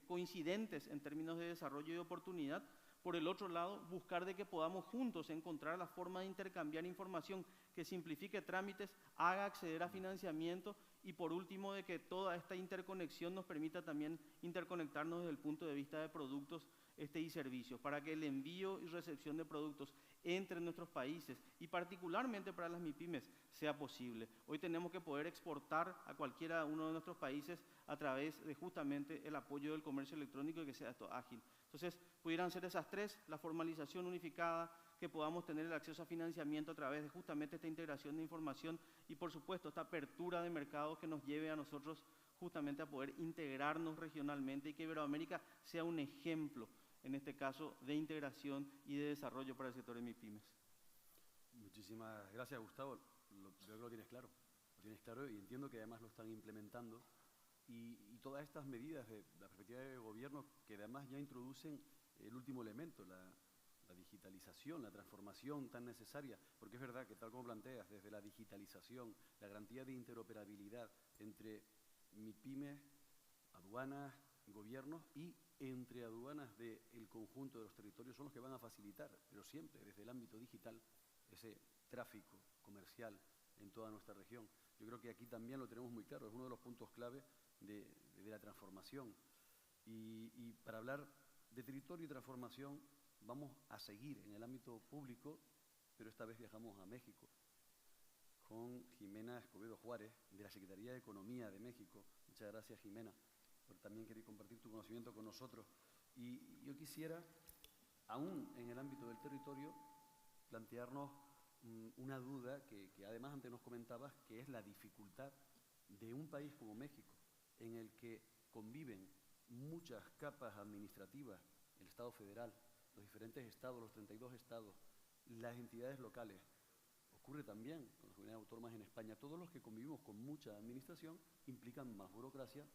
coincidentes en términos de desarrollo y oportunidad. Por el otro lado, buscar de que podamos juntos encontrar la forma de intercambiar información que simplifique trámites, haga acceder a financiamiento y por último de que toda esta interconexión nos permita también interconectarnos desde el punto de vista de productos y servicios, para que el envío y recepción de productos entre nuestros países y particularmente para las MIPYMES sea posible. Hoy tenemos que poder exportar a cualquiera uno de nuestros países a través de justamente el apoyo del comercio electrónico y que sea esto ágil. Entonces, pudieran ser esas tres: la formalización unificada, que podamos tener el acceso a financiamiento a través de justamente esta integración de información y, por supuesto, esta apertura de mercado que nos lleve a nosotros justamente a poder integrarnos regionalmente y que Iberoamérica sea un ejemplo, en este caso, de integración y de desarrollo para el sector de MIPYMES. Muchísimas gracias, Gustavo. Veo que lo tienes claro y entiendo que además lo están implementando. Y todas estas medidas de la perspectiva del gobierno que además ya introducen el último elemento, la digitalización, la transformación tan necesaria, porque es verdad que tal como planteas, desde la digitalización, la garantía de interoperabilidad entre MIPYMES, aduanas, gobiernos y entre aduanas del conjunto de los territorios son los que van a facilitar, pero siempre desde el ámbito digital, ese tráfico comercial en toda nuestra región. Yo creo que aquí también lo tenemos muy claro, es uno de los puntos clave de la transformación. Y para hablar de territorio y transformación vamos a seguir en el ámbito público, pero esta vez viajamos a México con Jimena Escobedo Juárez, de la Secretaría de Economía de México. Muchas gracias, Jimena, por también querer compartir tu conocimiento con nosotros. Y yo quisiera, aún en el ámbito del territorio, plantearnos una duda que además antes nos comentabas, que es la dificultad de un país como México, en el que conviven muchas capas administrativas, el Estado federal, los diferentes estados, los 32 estados, las entidades locales. Ocurre también con las comunidades autónomas en España. Todos los que convivimos con mucha administración implican más burocracia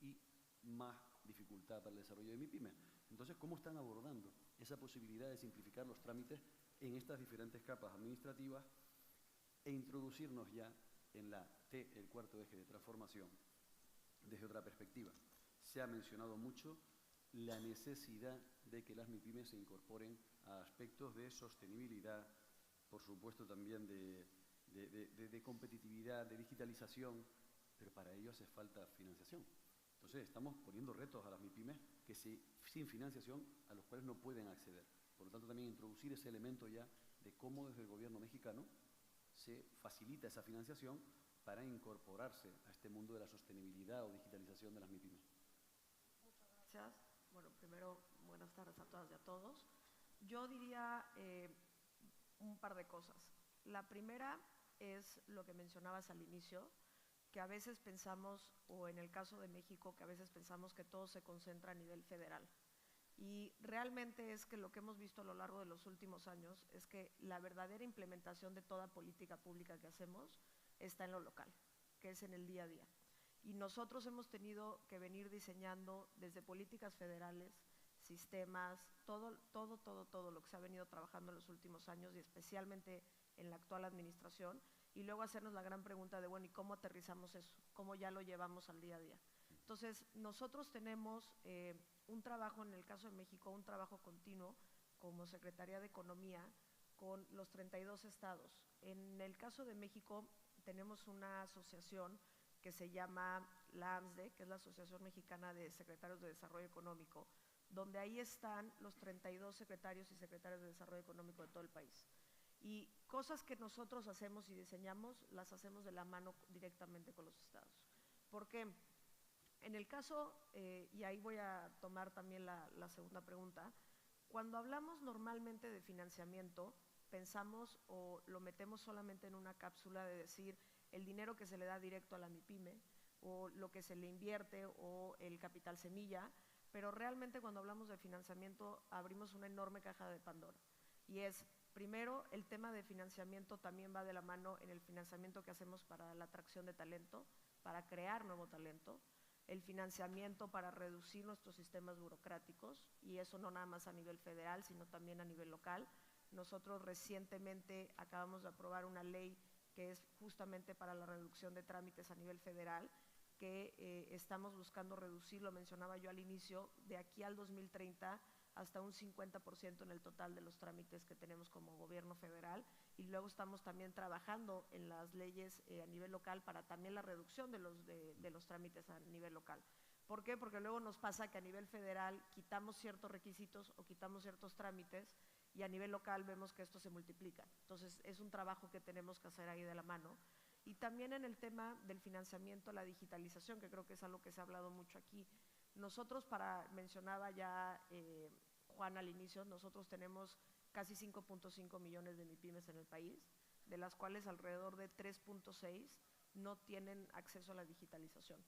y más dificultad para el desarrollo de MIPYMES. Entonces, ¿cómo están abordando esa posibilidad de simplificar los trámites en estas diferentes capas administrativas e introducirnos ya en la T, el cuarto eje de transformación, desde otra perspectiva? Se ha mencionado mucho la necesidad de que las MIPYMES se incorporen a aspectos de sostenibilidad, por supuesto también de competitividad, de digitalización, pero para ello hace falta financiación. Entonces estamos poniendo retos a las MIPYMES que sin financiación a los cuales no pueden acceder. Por lo tanto, también introducir ese elemento ya de cómo desde el gobierno mexicano se facilita esa financiación para incorporarse a este mundo de la sostenibilidad o digitalización de las MIPYMES. Muchas gracias. Bueno, primero, buenas tardes a todas y a todos. Yo diría, un par de cosas. La primera es lo que mencionabas al inicio, que a veces pensamos, o en el caso de México, que a veces pensamos que todo se concentra a nivel federal. Y realmente es que lo que hemos visto a lo largo de los últimos años es que la verdadera implementación de toda política pública que hacemos está en lo local, que es en el día a día. Y nosotros hemos tenido que venir diseñando desde políticas federales, sistemas, todo lo que se ha venido trabajando en los últimos años y especialmente en la actual administración, y luego hacernos la gran pregunta de, bueno, ¿y cómo aterrizamos eso? ¿Cómo ya lo llevamos al día a día? Entonces, nosotros tenemos un trabajo, en el caso de México, un trabajo continuo como Secretaría de Economía con los 32 estados. En el caso de México, tenemos una asociación que se llama la AMSDE, que es la Asociación Mexicana de Secretarios de Desarrollo Económico, donde ahí están los 32 secretarios y secretarias de Desarrollo Económico de todo el país. Y cosas que nosotros hacemos y diseñamos, las hacemos de la mano directamente con los estados. ¿Por qué? En el caso, y ahí voy a tomar también la segunda pregunta, cuando hablamos normalmente de financiamiento, pensamos o lo metemos solamente en una cápsula de decir el dinero que se le da directo a la MIPYME o lo que se le invierte o el capital semilla, pero realmente cuando hablamos de financiamiento abrimos una enorme caja de Pandora. Y es, primero, el tema de financiamiento también va de la mano en el financiamiento que hacemos para la atracción de talento, para crear nuevo talento, el financiamiento para reducir nuestros sistemas burocráticos, y eso no nada más a nivel federal, sino también a nivel local. Nosotros recientemente acabamos de aprobar una ley que es justamente para la reducción de trámites a nivel federal, que estamos buscando reducir, lo mencionaba yo al inicio, de aquí al 2030 hasta un 50% en el total de los trámites que tenemos como gobierno federal, y luego estamos también trabajando en las leyes a nivel local para también la reducción de los trámites a nivel local. ¿Por qué? Porque luego nos pasa que a nivel federal quitamos ciertos requisitos o quitamos ciertos trámites y a nivel local vemos que esto se multiplica. Entonces es un trabajo que tenemos que hacer ahí de la mano. Y también en el tema del financiamiento, la digitalización, que creo que es algo que se ha hablado mucho aquí. Nosotros, mencionaba ya Juan al inicio, nosotros tenemos casi 5.5 millones de MIPYMES en el país, de las cuales alrededor de 3.6 no tienen acceso a la digitalización,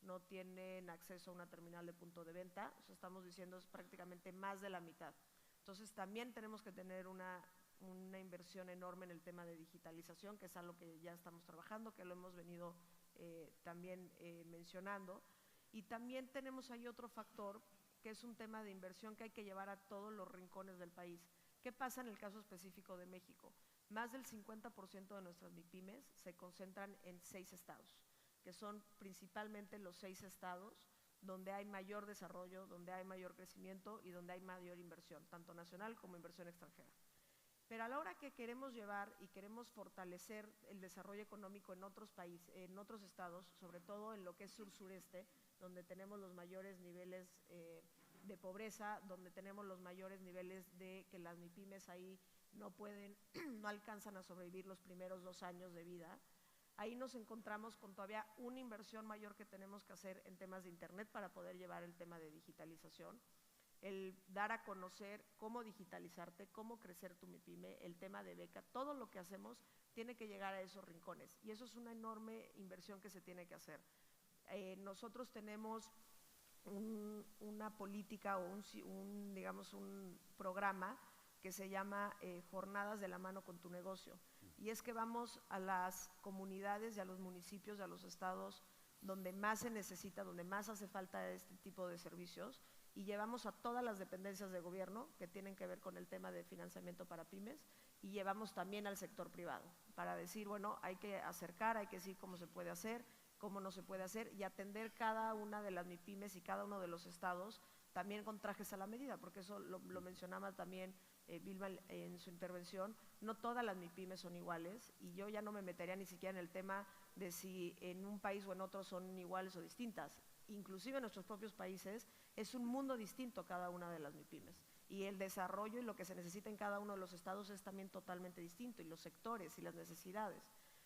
no tienen acceso a una terminal de punto de venta, o sea, estamos diciendo es prácticamente más de la mitad. Entonces también tenemos que tener una inversión enorme en el tema de digitalización, que es algo que ya estamos trabajando, que lo hemos venido también mencionando. Y también tenemos ahí otro factor, que es un tema de inversión que hay que llevar a todos los rincones del país. ¿Qué pasa en el caso específico de México? Más del 50% de nuestras MIPYMES se concentran en 6 estados, que son principalmente los 6 estados donde hay mayor desarrollo, donde hay mayor crecimiento y donde hay mayor inversión, tanto nacional como inversión extranjera. Pero a la hora que queremos llevar y queremos fortalecer el desarrollo económico en otros países, en otros estados, sobre todo en lo que es sur-sureste, donde tenemos los mayores niveles de pobreza, donde tenemos los mayores niveles de que las MIPYMES ahí no alcanzan a sobrevivir los primeros 2 años de vida. Ahí nos encontramos con todavía una inversión mayor que tenemos que hacer en temas de internet para poder llevar el tema de digitalización, el dar a conocer cómo digitalizarte, cómo crecer tu MIPYME, el tema de beca, todo lo que hacemos tiene que llegar a esos rincones y eso es una enorme inversión que se tiene que hacer. Nosotros tenemos una política o digamos un programa que se llama Jornadas de la Mano con tu Negocio, y es que vamos a las comunidades y a los municipios y a los estados donde más se necesita, donde más hace falta este tipo de servicios, y llevamos a todas las dependencias de gobierno que tienen que ver con el tema de financiamiento para pymes, y llevamos también al sector privado para decir, bueno, hay que acercar, hay que decir cómo se puede hacer, cómo no se puede hacer, y atender cada una de las MIPYMES y cada uno de los estados también con trajes a la medida, porque eso lo mencionaba también Vilma en su intervención, no todas las MIPYMES son iguales, y yo ya no me metería ni siquiera en el tema de si en un país o en otro son iguales o distintas. Inclusive en nuestros propios países es un mundo distinto cada una de las MIPYMES, y el desarrollo y lo que se necesita en cada uno de los estados es también totalmente distinto, y los sectores y las necesidades.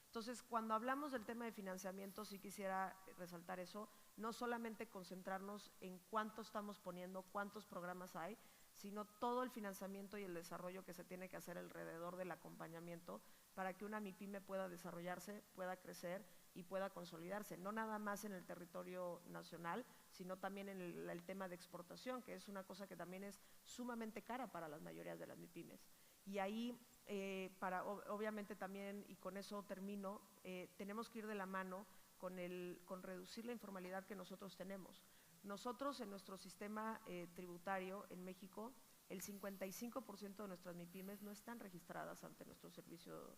Entonces, cuando hablamos del tema de financiamiento, sí quisiera resaltar eso, no solamente concentrarnos en cuánto estamos poniendo, cuántos programas hay, sino todo el financiamiento y el desarrollo que se tiene que hacer alrededor del acompañamiento para que una MIPYME pueda desarrollarse, pueda crecer y pueda consolidarse, no nada más en el territorio nacional, sino también en el tema de exportación, que es una cosa que también es sumamente cara para las mayorías de las MIPYMEs. Y ahí, obviamente también, y con eso termino, tenemos que ir de la mano con reducir la informalidad que nosotros tenemos. Nosotros en nuestro sistema tributario en México, el 55% de nuestras MIPYMEs no están registradas ante nuestro servicio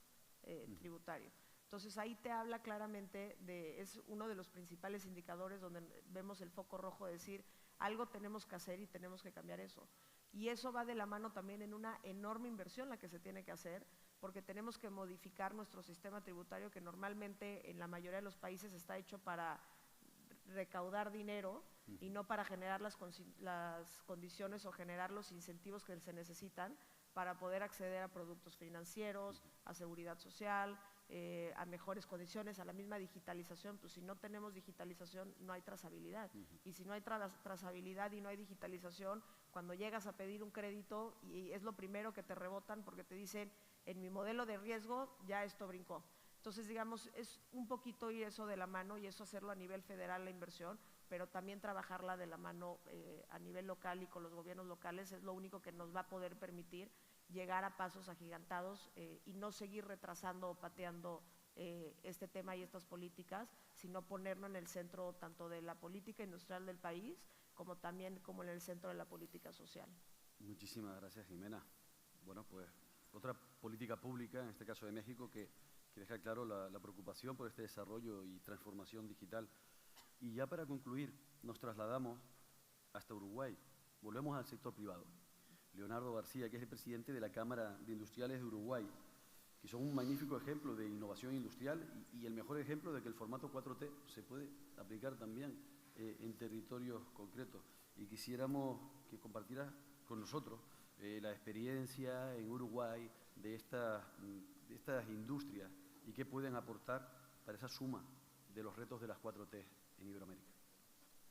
tributario. Entonces ahí te habla claramente es uno de los principales indicadores donde vemos el foco rojo de decir algo tenemos que hacer y tenemos que cambiar eso. Y eso va de la mano también en una enorme inversión la que se tiene que hacer, porque tenemos que modificar nuestro sistema tributario que normalmente en la mayoría de los países está hecho para recaudar dinero y no para generar las condiciones o generar los incentivos que se necesitan para poder acceder a productos financieros, a seguridad social, a mejores condiciones, a la misma digitalización. Pues si no tenemos digitalización no hay trazabilidad, y si no hay trazabilidad y no hay digitalización, cuando llegas a pedir un crédito y es lo primero que te rebotan porque te dicen en mi modelo de riesgo ya esto brincó. Entonces, digamos, es un poquito ir eso de la mano y eso hacerlo a nivel federal la inversión, pero también trabajarla de la mano a nivel local y con los gobiernos locales es lo único que nos va a poder permitir llegar a pasos agigantados y no seguir retrasando o pateando este tema y estas políticas, sino ponerlo en el centro tanto de la política industrial del país como también como en el centro de la política social. Muchísimas gracias, Jimena. Bueno, pues otra política pública, en este caso de México, que deja claro la preocupación por este desarrollo y transformación digital. Y ya para concluir, nos trasladamos hasta Uruguay, volvemos al sector privado. Leonardo García, que es el presidente de la Cámara de Industriales de Uruguay, que son un magnífico ejemplo de innovación industrial y el mejor ejemplo de que el formato 4T se puede aplicar también en territorios concretos. Y quisiéramos que compartieras con nosotros la experiencia en Uruguay de estas industrias y qué pueden aportar para esa suma de los retos de las 4T en Iberoamérica.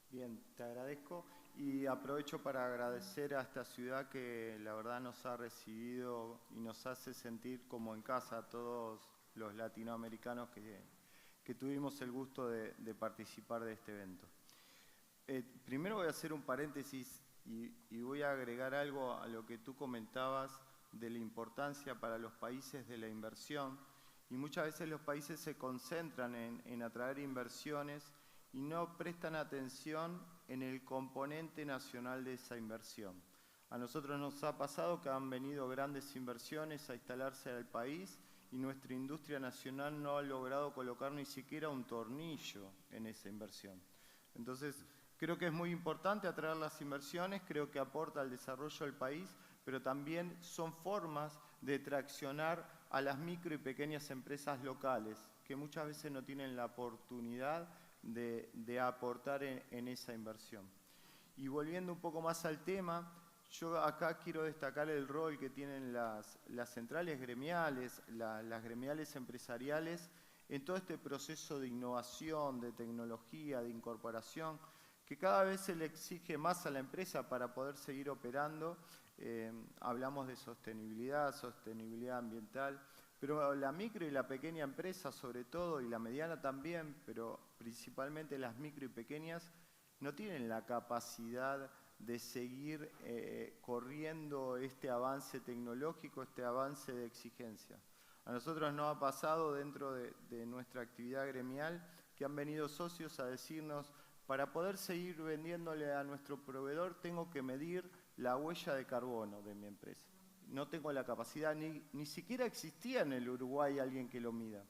Bien, te agradezco y aprovecho para agradecer a esta ciudad que la verdad nos ha recibido y nos hace sentir como en casa a todos los latinoamericanos que tuvimos el gusto de participar de este evento. Primero voy a hacer un paréntesis y voy a agregar algo a lo que tú comentabas de la importancia para los países de la inversión, y muchas veces los países se concentran en atraer inversiones y no prestan atención en el componente nacional de esa inversión. A nosotros nos ha pasado que han venido grandes inversiones a instalarse al país y nuestra industria nacional no ha logrado colocar ni siquiera un tornillo en esa inversión. Entonces, creo que es muy importante atraer las inversiones, creo que aporta al desarrollo del país, pero también son formas de traccionar a las micro y pequeñas empresas locales, que muchas veces no tienen la oportunidad de aportar en esa inversión. Y volviendo un poco más al tema, yo acá quiero destacar el rol que tienen las centrales gremiales, las gremiales empresariales, en todo este proceso de innovación, de tecnología, de incorporación, que cada vez se le exige más a la empresa para poder seguir operando. Hablamos de sostenibilidad ambiental, pero la micro y la pequeña empresa sobre todo, y la mediana también, pero principalmente las micro y pequeñas, no tienen la capacidad de seguir corriendo este avance tecnológico, este avance de exigencia. A nosotros nos ha pasado dentro de nuestra actividad gremial que han venido socios a decirnos: para poder seguir vendiéndole a nuestro proveedor tengo que medir la huella de carbono de mi empresa. No tengo la capacidad, ni siquiera existía en el Uruguay alguien que lo mida.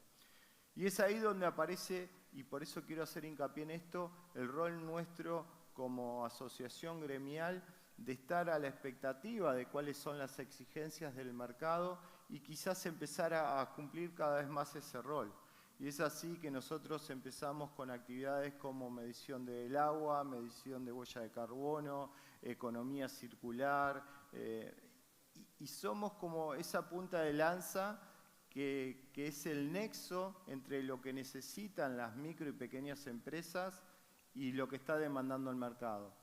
Y es ahí donde aparece, y por eso quiero hacer hincapié en esto, el rol nuestro como asociación gremial de estar a la expectativa de cuáles son las exigencias del mercado y quizás empezar a cumplir cada vez más ese rol. Y es así que nosotros empezamos con actividades como medición del agua, medición de huella de carbono, economía circular, y somos como esa punta de lanza que es el nexo entre lo que necesitan las micro y pequeñas empresas y lo que está demandando el mercado.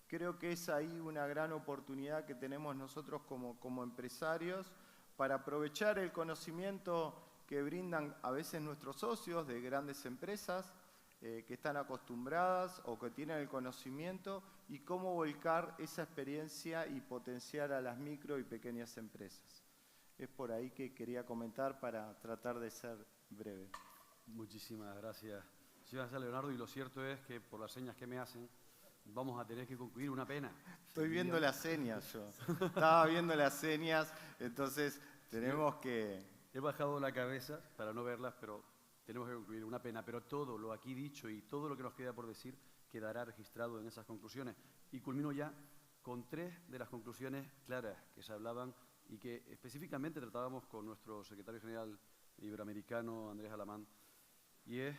Creo que es ahí una gran oportunidad que tenemos nosotros como empresarios para aprovechar el conocimiento que brindan a veces nuestros socios de grandes empresas que están acostumbradas o que tienen el conocimiento y cómo volcar esa experiencia y potenciar a las micro y pequeñas empresas. Es por ahí que quería comentar para tratar de ser breve. Muchísimas gracias. Muchísimas gracias, Leonardo, y lo cierto es que por las señas que me hacen vamos a tener que concluir, una pena. Estoy viendo las señas yo. Estaba viendo las señas, entonces tenemos que... He bajado la cabeza para no verlas, pero tenemos que concluir, una pena. Pero todo lo aquí dicho y todo lo que nos queda por decir quedará registrado en esas conclusiones. Y culmino ya con 3 de las conclusiones claras que se hablaban y que específicamente tratábamos con nuestro secretario general iberoamericano, Andrés Alamán, y es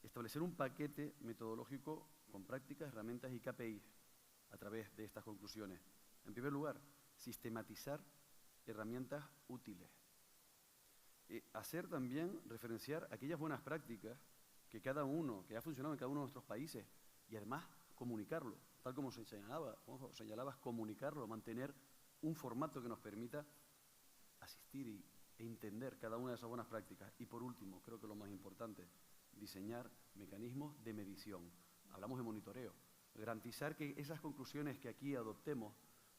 establecer un paquete metodológico con prácticas, herramientas y KPIs a través de estas conclusiones. En primer lugar, sistematizar herramientas útiles. Hacer también, referenciar aquellas buenas prácticas que ha funcionado en cada uno de nuestros países y además comunicarlo, tal como señalabas, comunicarlo, mantener un formato que nos permita asistir e entender cada una de esas buenas prácticas. Y por último, creo que lo más importante, diseñar mecanismos de medición. Hablamos de monitoreo. Garantizar que esas conclusiones que aquí adoptemos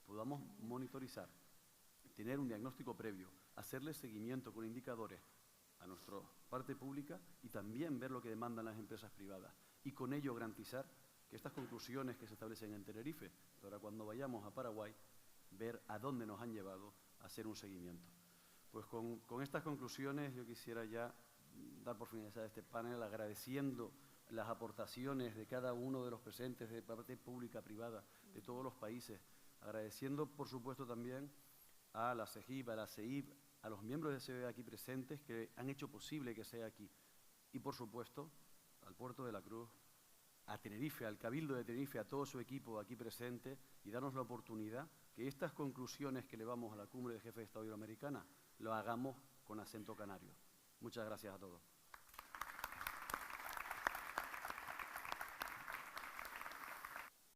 podamos monitorizar, tener un diagnóstico previo, hacerle seguimiento con indicadores a nuestra parte pública y también ver lo que demandan las empresas privadas. Y con ello garantizar que estas conclusiones que se establecen en Tenerife, ahora cuando vayamos a Paraguay, ver a dónde nos han llevado a hacer un seguimiento. Pues con estas conclusiones yo quisiera ya dar por finalizado este panel agradeciendo las aportaciones de cada uno de los presentes, de parte pública, privada, de todos los países, agradeciendo por supuesto también a la CEGIP, a la CEIP, a los miembros de CBE aquí presentes que han hecho posible que sea aquí y por supuesto al Puerto de la Cruz, a Tenerife, al Cabildo de Tenerife, a todo su equipo aquí presente y darnos la oportunidad que estas conclusiones que elevamos a la Cumbre de Jefes de Estado Iberoamericana lo hagamos con acento canario. Muchas gracias a todos.